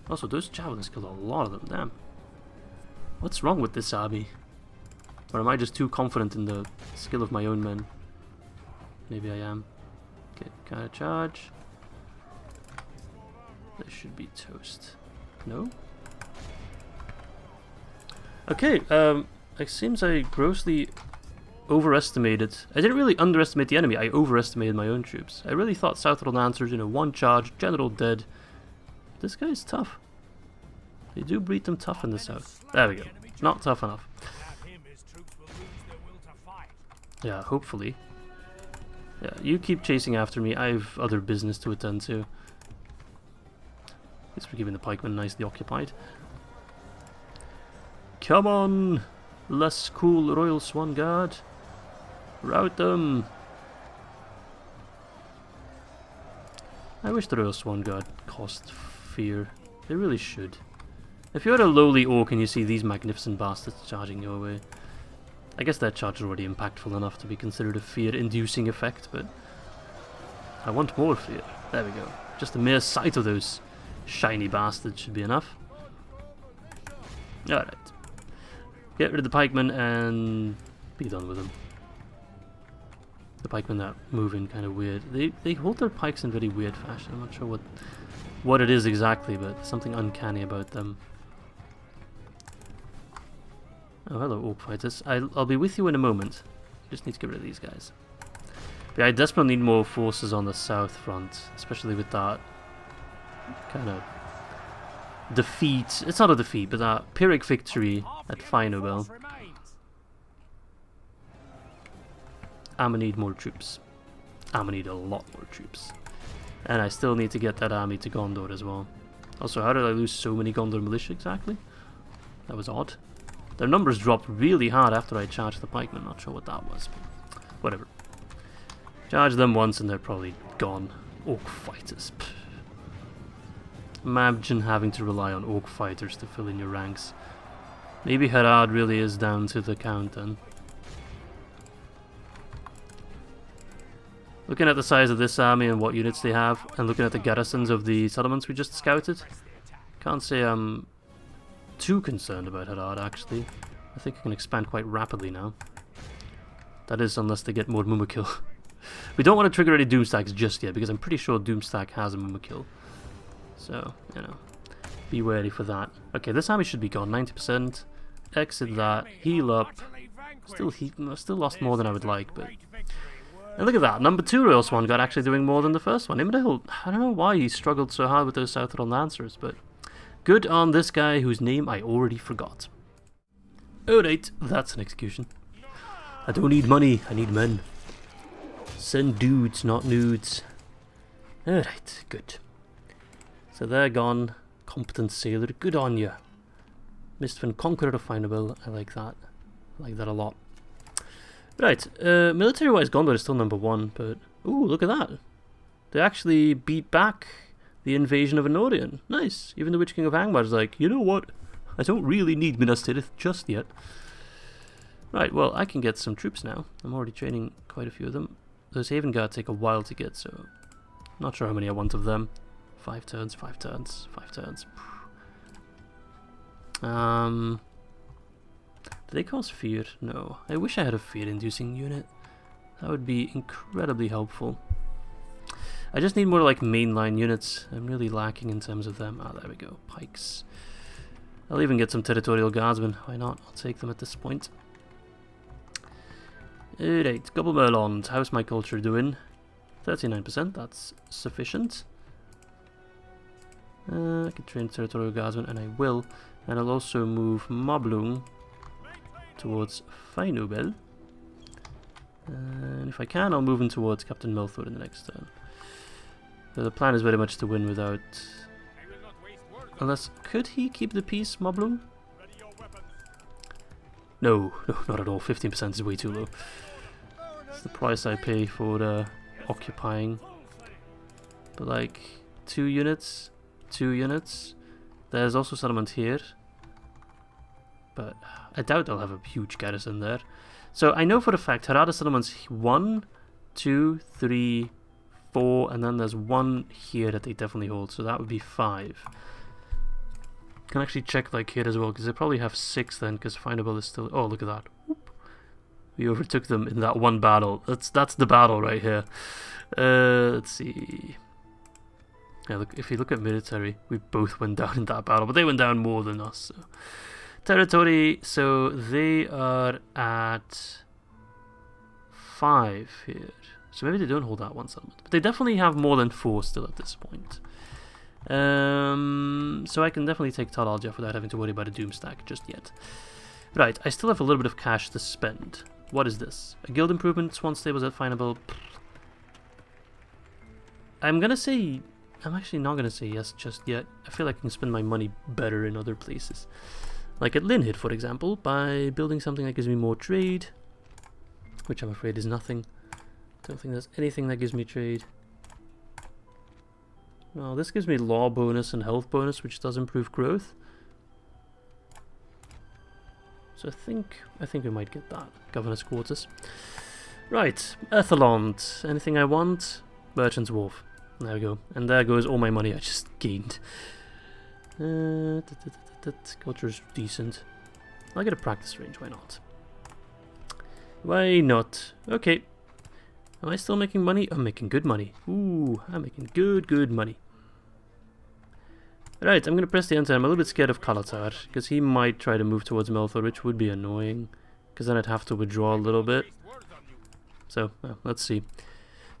Also, those javelins killed a lot of them. Damn. What's wrong with this army? Or am I just too confident in the skill of my own men? Maybe I am. Okay, counter charge. This should be toast. No? Okay, it seems I grossly overestimated. I didn't really underestimate the enemy, I overestimated my own troops. I really thought Southron Lancers, you know, 1 charge, general dead. This guy's tough. They do breed them tough in the south. There we go. Not tough enough. Yeah, hopefully. Yeah, you keep chasing after me. I have other business to attend to. At least we're keeping the pikemen nicely occupied. Come on! Less cool Royal Swan Guard. Rout them! I wish the Royal Swan Guard cost fear. They really should. If you're a lowly orc and you see these magnificent bastards charging your way, I guess that charge is already impactful enough to be considered a fear-inducing effect, but I want more fear. There we go. Just the mere sight of those shiny bastards should be enough. Alright. Get rid of the pikemen and be done with them. The pikemen that move in kind of weird. They hold their pikes in very weird fashion. I'm not sure what it is exactly, but something uncanny about them. Oh, hello, Orc Fighters. I'll be with you in a moment. Just need to get rid of these guys. But yeah, I desperately need more forces on the south front, especially with that kind of defeat. It's not a defeat, but that Pyrrhic victory at Faen'Obel. I'm gonna need more troops. I'm gonna need a lot more troops. And I still need to get that army to Gondor as well. Also, how did I lose so many Gondor militia exactly? That was odd. Their numbers dropped really hard after I charged the pikemen. Not sure what that was, but whatever. Charge them once and they're probably gone. Orc fighters. Pfft. Imagine having to rely on orc fighters to fill in your ranks. Maybe Harad really is down to the count then. Looking at the size of this army and what units they have, and looking at the garrisons of the settlements we just scouted, can't say I'm too concerned about Harad actually. I think I can expand quite rapidly now. That is, unless they get more Mumakil. We don't want to trigger any Doomstacks just yet, because I'm pretty sure Doomstack has a Mumakil. So, you know, be wary for that. Okay, this army should be gone, 90%. Exit that, heal up. Still lost more than I would like, but... And look at that, number 2 Royal Swan got actually doing more than the first one. Imrahil, I don't know why he struggled so hard with those Southron Lancers, but good on this guy whose name I already forgot. Alright, that's an execution. I don't need money, I need men. Send dudes, not nudes. Alright, good. So they're gone. Competent sailor, good on you. Mistfin, Conqueror of Faen'Obel, I like that. I like that a lot. Right, military-wise Gondor is still number 1, but... Ooh, look at that. They actually beat back the invasion of Anorion. Nice. Even the Witch King of Angmar is like, you know what? I don't really need Minas Tirith just yet. Right, well, I can get some troops now. I'm already training quite a few of them. Those Haven Guard take a while to get, so... Not sure how many I want of them. 5 turns, 5 turns, 5 turns. Do they cause fear? No. I wish I had a fear-inducing unit. That would be incredibly helpful. I just need more like mainline units. I'm really lacking in terms of them. Ah, there we go. Pikes. I'll even get some territorial guardsmen. Why not? I'll take them at this point. Alright, Gobble Merlond. How's my culture doing? 39%. That's sufficient. I can train territorial guardsmen, and I will. And I'll also move Mablung towards Faen'Obel. And if I can, I'll move him towards Captain Melthor in the next turn. So the plan is very much to win without... Unless, could he keep the peace, Mablung? No, no, not at all. 15% is way too low. It's the price I pay for occupying. But like, 2 units, 2 units. There's also settlement here. But I doubt they'll have a huge garrison there. So I know for a fact Harada settlements 1, 2, 3, 4, and then there's 1 here that they definitely hold. So that would be 5. Can actually check like here as well, because they probably have 6 then, because Faen'Obel is still... Oh, look at that. Whoop. We overtook them in that one battle. That's the battle right here. Let's see. Yeah, look, if you look at military, we both went down in that battle, but they went down more than us. So. Territory, so they are at 5 here. So maybe they don't hold that one settlement. But they definitely have more than 4 still at this point. So I can definitely take Tal Aljaff without having to worry about a Doomstack just yet. Right, I still have a little bit of cash to spend. What is this? A guild improvement, Swan Stables at Faen'Obel. I'm gonna say... I'm actually not gonna say yes just yet. I feel like I can spend my money better in other places. Like at Linhid, for example, by building something that gives me more trade. Which I'm afraid is nothing. Don't think there's anything that gives me trade. Well, this gives me law bonus and health bonus, which does improve growth. So I think we might get that. Governor's quarters. Right, Ethelond. Anything I want? Merchant's Wharf. There we go. And there goes all my money I just gained. Culture's decent. I'll get a practice range, why not? Why not? Okay. Am I still making money? I'm making good money. Ooh, I'm making good money. Right, I'm gonna press the enter. I'm a little bit scared of Kalatar, because he might try to move towards Melthor, which would be annoying. Because then I'd have to withdraw a little bit. So, let's see.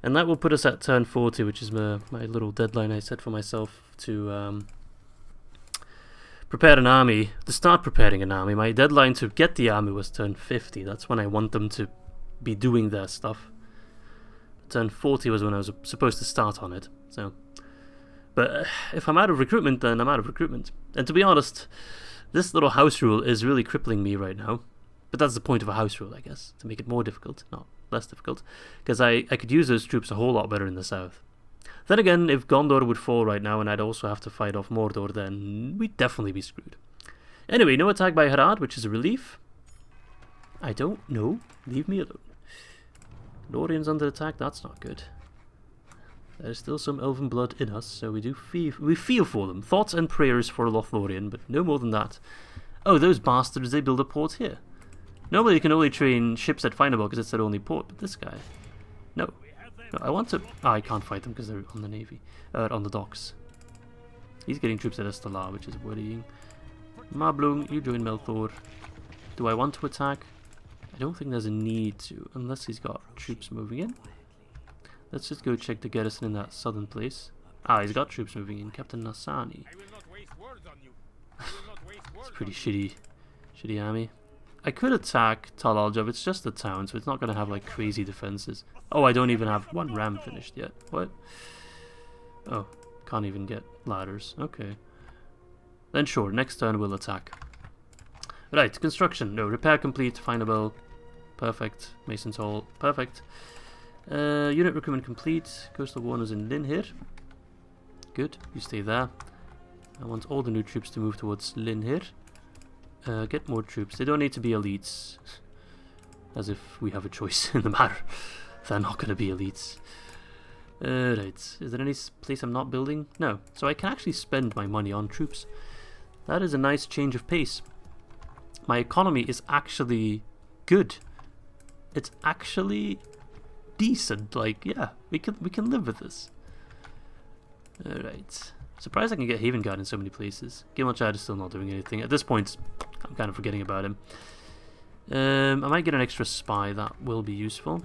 And that will put us at turn 40, which is my little deadline I set for myself to prepare an army, to start preparing an army. My deadline to get the army was turn 50. That's when I want them to be doing their stuff. Turn 40 was when I was supposed to start on it. So, but if I'm out of recruitment, then I'm out of recruitment. And to be honest, this little house rule is really crippling me right now. But that's the point of a house rule, I guess, to make it more difficult, not less difficult. Because I could use those troops a whole lot better in the south. Then again, if Gondor would fall right now and I'd also have to fight off Mordor, then we'd definitely be screwed. Anyway, no attack by Harad, which is a relief. I don't know. Leave me alone. Lorien's under attack, that's not good. There's still some elven blood in us, so we feel for them. Thoughts and prayers for Lothlorien, but no more than that. Oh, those bastards, they build a port here. Normally you can only train ships at Faen'Obel because it's their only port, but this guy... No. No, I want to... Oh, I can't fight them because they're on the navy. On the docks. He's getting troops at Estalar, which is worrying. Mablung, you join Melthor. Do I want to attack? I don't think there's a need to, unless he's got troops moving in. Let's just go check the garrison in that southern place. Ah, he's got troops moving in. Captain Nassani. It's a pretty shitty army. I could attack Tal Aljaff. It's just a town, so it's not going to have like crazy defenses. Oh, I don't even have one ram finished yet. What? Oh, can't even get ladders. Okay. Then sure, next turn we'll attack. Right, construction. No, repair complete. Faen'Obel. Perfect. Mason's Hall. Perfect. Unit recruitment complete. Coastal Warners in Linhir. Good. You stay there. I want all the new troops to move towards Linhir. Get more troops. They don't need to be elites. As if we have a choice in the matter. They're not going to be elites. Right. Is there any place I'm not building? No. So I can actually spend my money on troops. That is a nice change of pace. My economy is actually good. It's actually decent. Like, yeah, we can live with this. Alright. Surprised I can get Haven Guard in so many places. Gimmelchad is still not doing anything. At this point, I'm kind of forgetting about him. I might get an extra spy. That will be useful.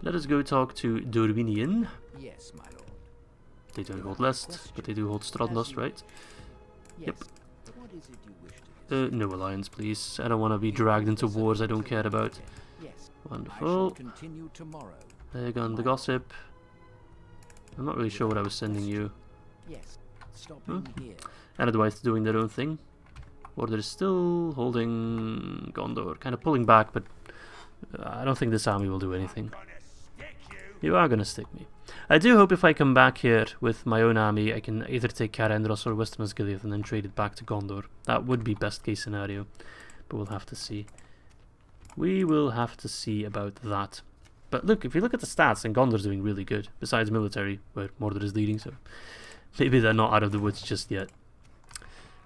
Let us go talk to Dorwinion. Yes, my lord. They don't hold Lest, but they do hold Strodnost, right? Yes. Yep. What is it you wish to No alliance, please. I don't want to be dragged into wars I don't care about. Yes. Wonderful. Continue tomorrow. There gone the gossip. I'm not really sure what I was sending you. Yes. Stop in here. Anadwite's doing their own thing. Order is still holding Gondor. Kind of pulling back, but I don't think this army will do anything. You are gonna stick me. I do hope if I come back here with my own army, I can either take Carendros or Western Osgiliath and then trade it back to Gondor. That would be best case scenario, but we'll have to see. We will have to see about that. But look, if you look at the stats, then Gondor's doing really good, besides military, where Mordor is leading, so maybe they're not out of the woods just yet.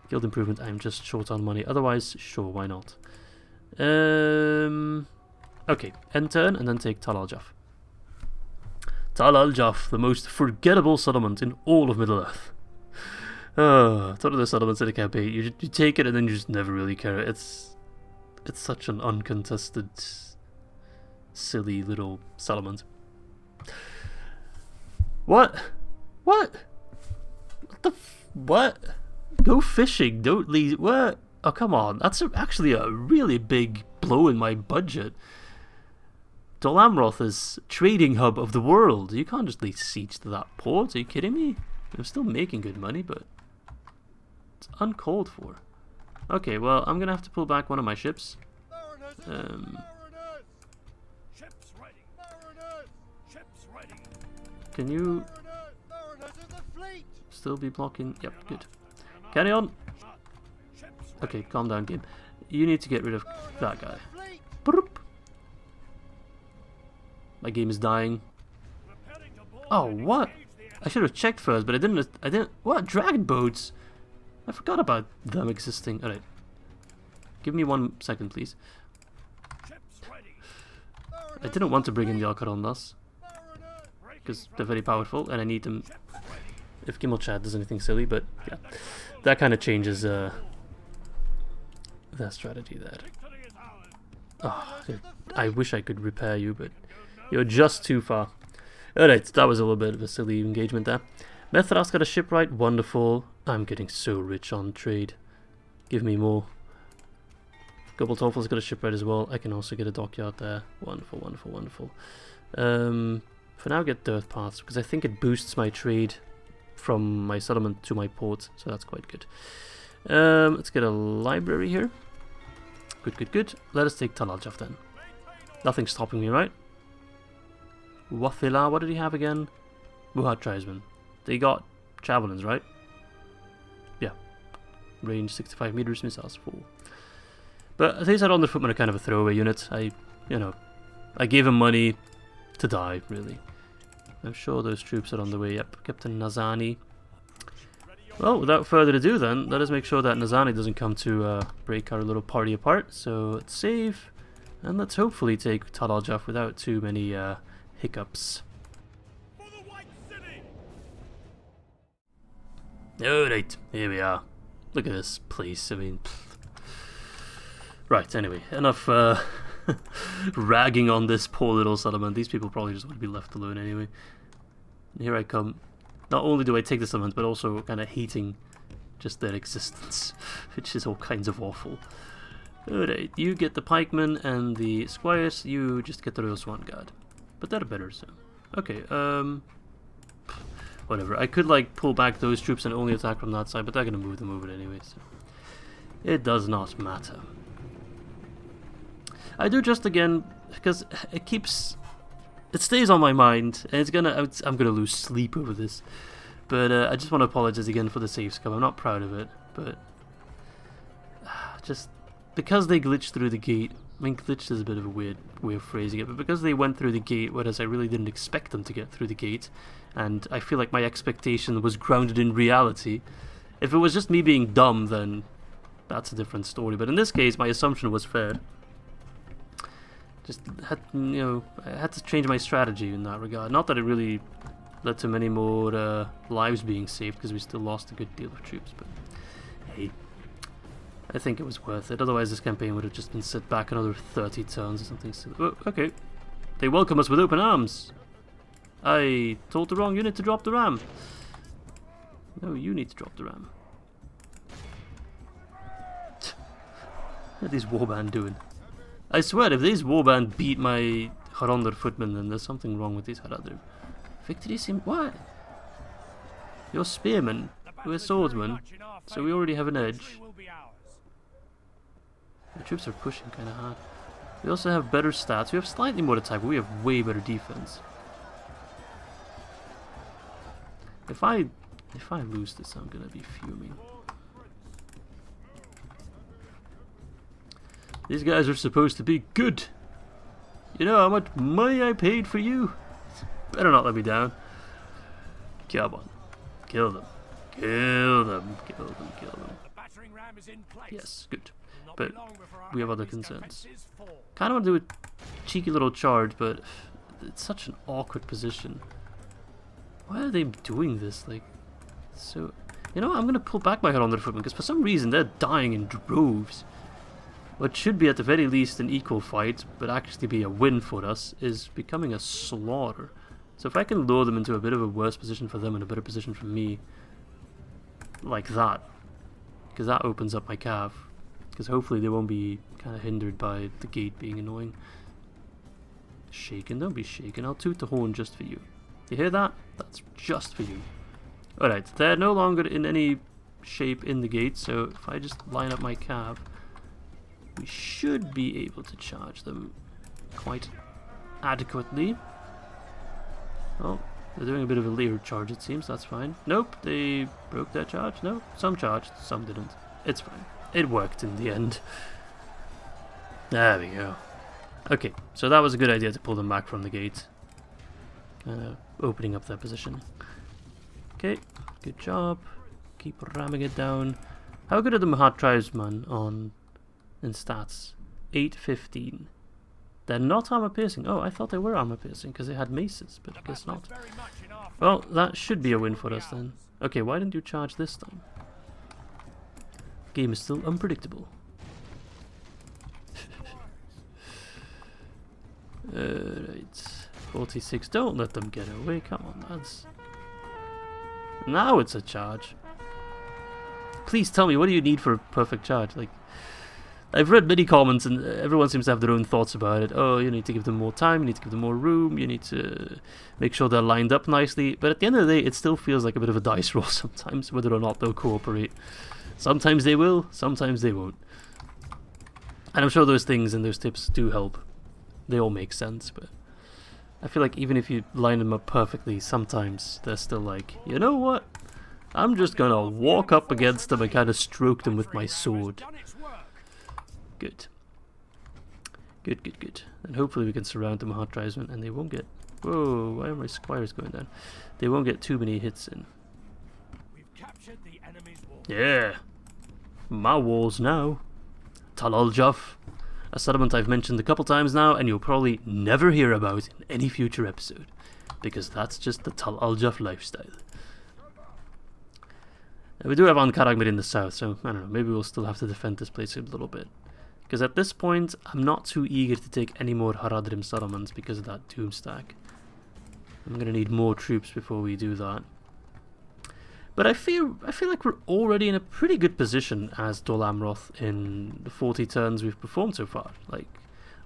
Guild improvement, I'm just short on money. Otherwise, sure, why not? Okay, end turn, and then take Tal Aljaff. Tal Aljaff, the most forgettable settlement in all of Middle-earth. It's one of those settlements in a campaign. You take it and then you just never really care. It's such an uncontested, silly little settlement. What? What? What the what? Go fishing, don't leave. What? Oh, come on. That's actually a really big blow in my budget. Dol Amroth is trading hub of the world. You can't just lay siege to that port. Are you kidding me? I'm still making good money, but it's uncalled for. Okay, well, I'm gonna have to pull back one of my ships. Can you still be blocking? Yep, good. Carry on. Okay, calm down, game. You need to get rid of that guy. Broop. My game is dying. Oh, what? I should have checked first, but I didn't. What? Dragon boats? I forgot about them existing. Alright. Give me 1 second, please. I didn't want to bring in the Alcarondas, because they're very powerful, and I need them if Gimmelchad does anything silly, but yeah. That kind of changes their strategy there. Oh, I wish I could repair you, but you're just too far. Alright, that was a little bit of a silly engagement there. Mithras got a shipwright, wonderful. I'm getting so rich on trade. Give me more. Gobbletoffel's got a shipwright as well. I can also get a dockyard there. Wonderful, wonderful, wonderful. For now, get dirt paths because I think it boosts my trade from my settlement to my port, so that's quite good. Let's get a library here. Good, good, good. Let us take Tal Aljaff then. Nothing's stopping me, right? Wathila, what did he have again? Muhat tribesmen. They got javelins, right? Yeah. Range 65 meters, missiles 4. But these on the footmen are kind of a throwaway unit. I gave him money to die, really. I'm sure those troops are on the way. Yep, Captain Nazani. Well, without further ado then, let us make sure that Nazani doesn't come to break our little party apart. So let's save, and let's hopefully take Tal Aljaff without too many hiccups. Alright, here we are. Look at this place, I mean... Right, anyway, enough ragging on this poor little settlement. These people probably just want to be left alone anyway. And here I come. Not only do I take the settlement, but also kind of hating just their existence, which is all kinds of awful. Alright, you get the pikemen and the squires, you just get the Royal Swan Guard. But they're better, so... Okay, whatever. I could, like, pull back those troops and only attack from that side, but they're gonna move them over anyway, so... It does not matter. I do just again, because it keeps... It stays on my mind, and I'm gonna lose sleep over this. But I just want to apologize again for the save scum. I'm not proud of it, but... Just... Because they glitched through the gate... I mean, glitched is a bit of a weird way of phrasing it, but because they went through the gate, whereas I really didn't expect them to get through the gate, and I feel like my expectation was grounded in reality. If it was just me being dumb, then that's a different story. But in this case, my assumption was fair. Just had, I had to change my strategy in that regard. Not that it really led to many more lives being saved, because we still lost a good deal of troops, but hey, I think it was worth it. Otherwise this campaign would have just been set back another 30 turns or something. Oh, okay. They welcome us with open arms. I told the wrong unit to drop the ram. No, you need to drop the ram. What are these warband doing? I swear, if these warband beat my Haradrim footmen, then there's something wrong with these Haradrim. Victory seems... What? You're spearmen. We're swordsmen. So we already have an edge. The troops are pushing kind of hard. We also have better stats. We have slightly more attack, but we have way better defense. If I lose this, I'm gonna be fuming. These guys are supposed to be good. You know how much money I paid for you? Better not let me down. Come on. Kill them. Kill them. Kill them. Kill them. Yes, good. But we have other concerns. Kind of want to do a cheeky little charge, but it's such an awkward position. Why are they doing this? Like, so... You know what? I'm going to pull back my Haradrim footmen, because for some reason they're dying in droves. What should be at the very least an equal fight, but actually be a win for us, is becoming a slaughter. So if I can lure them into a bit of a worse position for them and a better position for me, like that, because that opens up my cav, because hopefully they won't be kind of hindered by the gate being annoying. Shaken, don't be shaken, I'll toot the horn just for you. You hear that? That's just for you. Alright, they're no longer in any shape in the gate, so if I just line up my cav, we should be able to charge them quite adequately. Oh, they're doing a bit of a later charge, it seems. That's fine. Nope, they broke their charge. No, some charged, some didn't. It's fine. It worked in the end. There we go. Okay, so that was a good idea to pull them back from the gate. Opening up their position. Okay, good job. Keep ramming it down. How good are the Mahat tribesmen on... in stats? 815. They're not armor piercing. Oh, I thought they were armor piercing because they had maces, but I guess not. Well, that should be a win for us then. Okay, why didn't you charge this time? Game is still unpredictable. Right. 46. Don't let them get away. Come on, lads. Now it's a charge. Please tell me, what do you need for a perfect charge? Like, I've read many comments and everyone seems to have their own thoughts about it. Oh, you need to give them more time, you need to give them more room, you need to make sure they're lined up nicely. But at the end of the day, it still feels like a bit of a dice roll sometimes, whether or not they'll cooperate. Sometimes they will, sometimes they won't. And I'm sure those things and those tips do help. They all make sense, but I feel like even if you line them up perfectly, sometimes they're still like, you know what? I'm just gonna walk up against them and kind of stroke them with my sword. Good. Good, good, good. And hopefully we can surround them with hot tribesmen and they won't get... Whoa, why are my squires going down? They won't get too many hits in. Yeah! My walls now. Tal Aljaff. A settlement I've mentioned a couple times now and you'll probably never hear about in any future episode. Because that's just the Tal Aljaff lifestyle. And we do have Karagmir in the south, so I don't know, maybe we'll still have to defend this place a little bit. Because at this point, I'm not too eager to take any more Haradrim settlements because of that doom stack. I'm going to need more troops before we do that. But I feel like we're already in a pretty good position as Dol Amroth in the 40 turns we've performed so far. Like,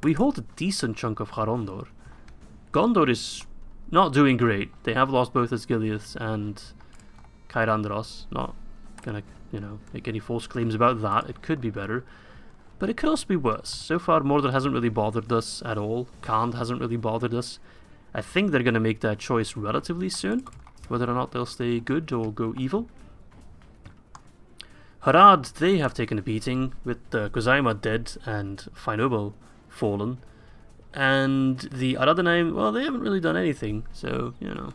we hold a decent chunk of Harondor. Gondor is not doing great. They have lost both its Gileads and Kairandros. Not gonna, you know, make any false claims about that. It could be better. But it could also be worse. So far, Mordor hasn't really bothered us at all. Khand hasn't really bothered us. I think they're going to make that choice relatively soon. Whether or not they'll stay good or go evil. Harad, they have taken a beating with Kozaima dead and Faen'Obel fallen. And the Aradanaim, well, they haven't really done anything. So, you know.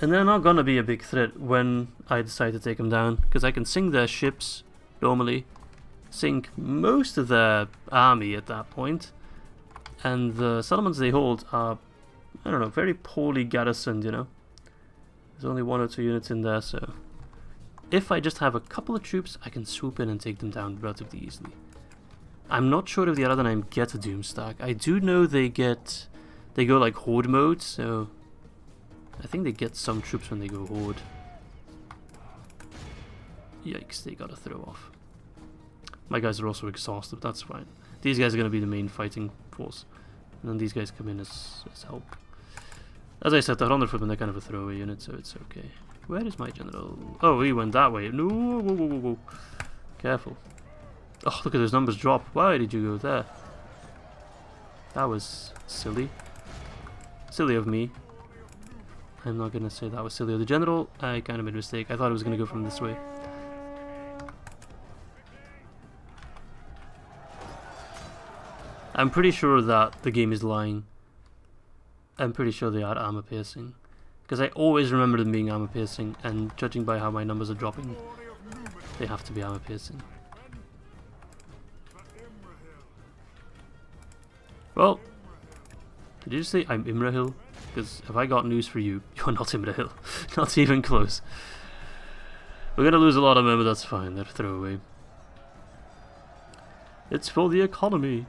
And they're not going to be a big threat when I decide to take them down. Because I can sink their ships normally. Sink most of their army at that point, and the settlements they hold are, I don't know, very poorly garrisoned, you know. There's only 1 or 2 units in there, so if I just have a couple of troops, I can swoop in and take them down relatively easily. I'm not sure if the Aradanaim get a doom stack. I do know they go like horde mode, so I think they get some troops when they go horde. Yikes, they gotta throw off. My guys are also exhausted, but that's fine. These guys are going to be the main fighting force. And then these guys come in as help. As I said, the 100 footmen, they're kind of a throwaway unit, so it's okay. Where is my general? Oh, he went that way. No, whoa, whoa, whoa, whoa. Careful. Oh, look at those numbers drop. Why did you go there? That was silly. Silly of me. I'm not going to say that was silly of the general. I kind of made a mistake. I thought it was going to go from this way. I'm pretty sure that the game is lying. I'm pretty sure they are armor piercing. Because I always remember them being armor piercing, and judging by how my numbers are dropping, they have to be armor piercing. Well, did you just say I'm Imrahil? Because have I got news for you? You're not Imrahil. Not even close. We're going to lose a lot of men, but that's fine. They're throwaway. It's for the economy.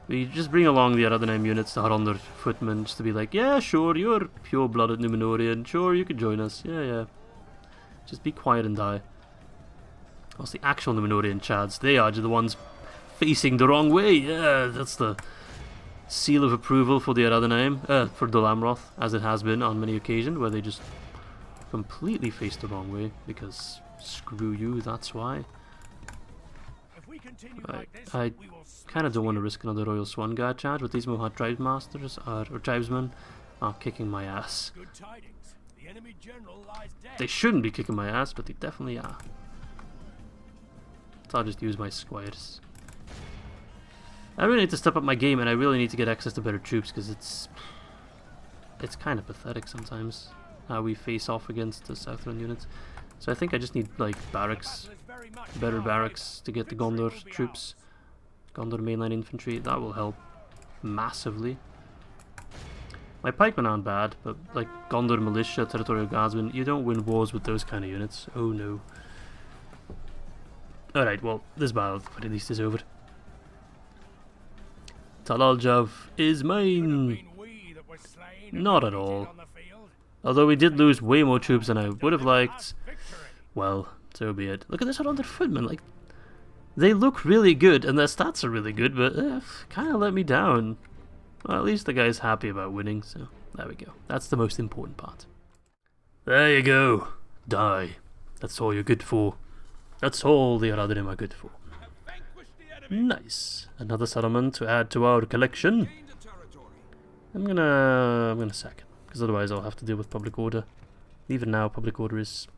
We just bring along the Aradanaim units to Harondor footmen just to be like, yeah, sure, you're pure-blooded Numenorian, sure, you can join us, yeah. Just be quiet and die. Whilst the actual Numenorian chads, they are the ones facing the wrong way, yeah, that's the seal of approval for the Aradanaim, for Dol Amroth, as it has been on many occasions, where they just completely face the wrong way, because screw you, that's why. Right. I kind of don't want to risk another Royal Swan Guard charge, but these Mohawk tribesmasters or tribesmen are kicking my ass. They shouldn't be kicking my ass, but they definitely are. So I'll just use my squires. I really need to step up my game, and I really need to get access to better troops, because it's kind of pathetic sometimes how we face off against the Southern units. So I think I just need like barracks, better barracks to get the Gondor troops, Gondor mainline infantry. That will help massively. My pikemen aren't bad, but like Gondor militia, territorial guardsmen, you don't win wars with those kind of units. Oh no. Alright, well, this battle at least is over. Tal Aljaff is mine. Not at all. Although we did lose way more troops than I would have liked. Well, so be it. Look at this 100 footmen. Like, they look really good, and their stats are really good, but kind of let me down. Well, at least the guy's happy about winning, so there we go. That's the most important part. There you go. Die. That's all you're good for. That's all the Haradrim are good for. Nice. Another settlement to add to our collection. I'm gonna sack it, because otherwise I'll have to deal with public order. Even now, public order is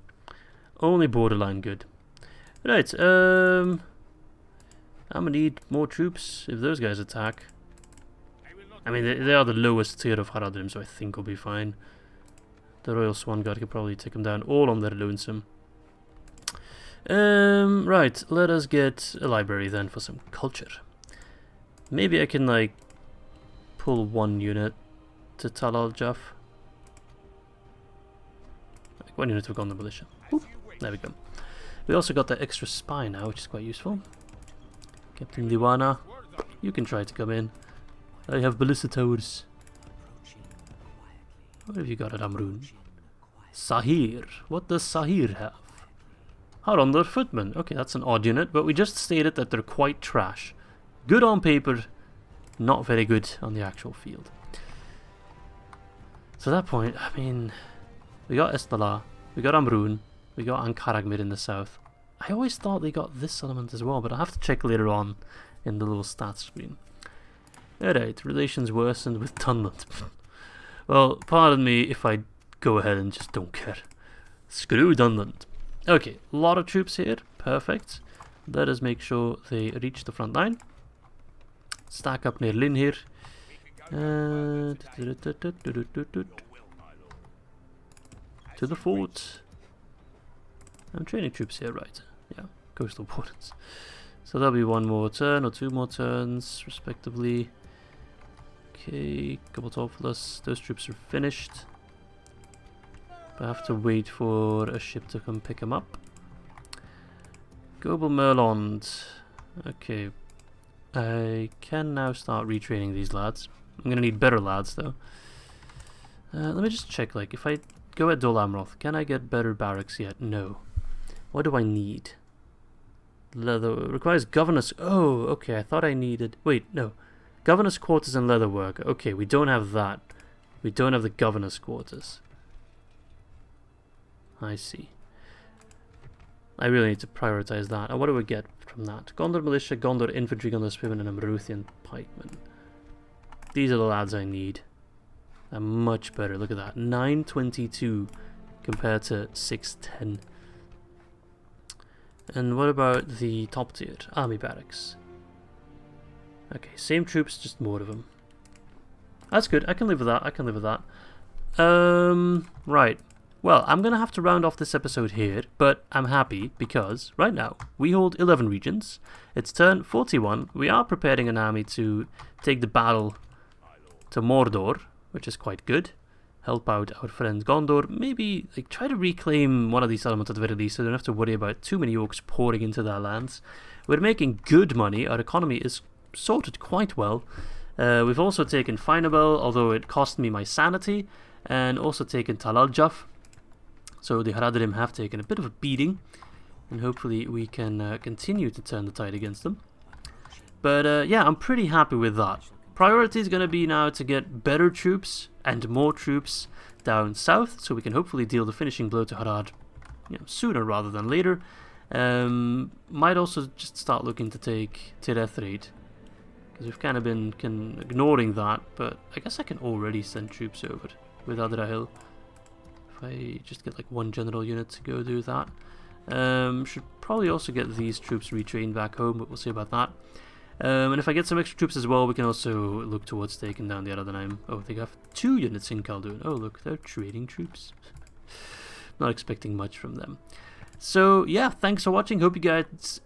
only borderline good. Right, I'm gonna need more troops if those guys attack. I mean, they are the lowest tier of Haradrim, so I think we'll be fine. The Royal Swan Guard could probably take them down all on their lonesome. Right, let us get a library then for some culture. Maybe I can, like, pull one unit to Tal Aljaff. Like, one unit to Gondor Militia. Oop, there we go. We also got that extra spy now, which is quite useful. Captain Liwana, you can try to come in. I have ballista towers. What have you got at Amrun? Sahir. What does Sahir have? Haronder footmen. Okay, that's an odd unit, but we just stated that they're quite trash. Good on paper, not very good on the actual field. So at that point, I mean, we got Estala, we got Amrun, we got Ankaragmir in the south. I always thought they got this settlement as well, but I'll have to check later on in the little stats screen. Alright, relations worsened with Dunland. Well, pardon me if I go ahead and just don't care. Screw Dunland. Okay, a lot of troops here. Perfect. Let us make sure they reach the front line. Stack up near Lynn here. To the fort. I'm training troops here, right? Yeah, coastal wardens. So that'll be one more turn or two more turns, respectively. Okay, couple Tophlus. Those troops are finished. I have to wait for a ship to come pick them up. Gobel Merlond. Okay. I can now start retraining these lads. I'm gonna need better lads though. Let me just check, like, if I go at Dol Amroth, can I get better barracks yet? No. What do I need? Leather requires governess. Oh, okay, I thought I needed... Wait, no. Governor's quarters and leather worker. Okay, we don't have that. We don't have the governor's quarters. I see. I really need to prioritize that. And what do we get from that? Gondor Militia, Gondor Infantry, Gondor Spearmen, and Amruthian Pikemen. These are the lads I need. They're much better. Look at that. 922 compared to 610. And what about the top tier? Army barracks. Okay, same troops, just more of them. That's good. I can live with that. I can live with that. Right. Well, I'm going to have to round off this episode here, but I'm happy because right now we hold 11 regions. It's turn 41. We are preparing an army to take the battle to Mordor, which is quite good. Help out our friend Gondor. Maybe like try to reclaim one of these settlements at the very least, so they don't have to worry about too many orcs pouring into their lands. We're making good money. Our economy is sorted quite well. We've also taken Faen'Obel, although it cost me my sanity, and also taken Tal Aljaff. So the Haradrim have taken a bit of a beating, and hopefully we can continue to turn the tide against them. But yeah, I'm pretty happy with that. Priority is going to be now to get better troops and more troops down south, so we can hopefully deal the finishing blow to Harad, sooner rather than later. Might also just start looking to take Tirethraid, because we've kind of been ignoring that, but I guess I can already send troops over with Adrahil. If I just get like one general unit to go do that. Should probably also get these troops retrained back home, but we'll see about that. And if I get some extra troops as well, we can also look towards taking down the Haradrim. Oh, they have 2 units in Khaldun. Oh, look, they're trading troops. Not expecting much from them. So yeah, thanks for watching. Hope you guys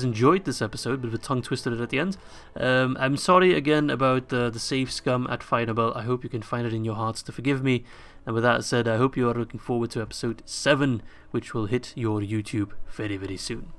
enjoyed this episode. Bit of a tongue twister at the end. I'm sorry again about the save scum at Faen'Obel. I hope you can find it in your hearts to forgive me. And with that said, I hope you are looking forward to episode 7, which will hit your YouTube very, very soon.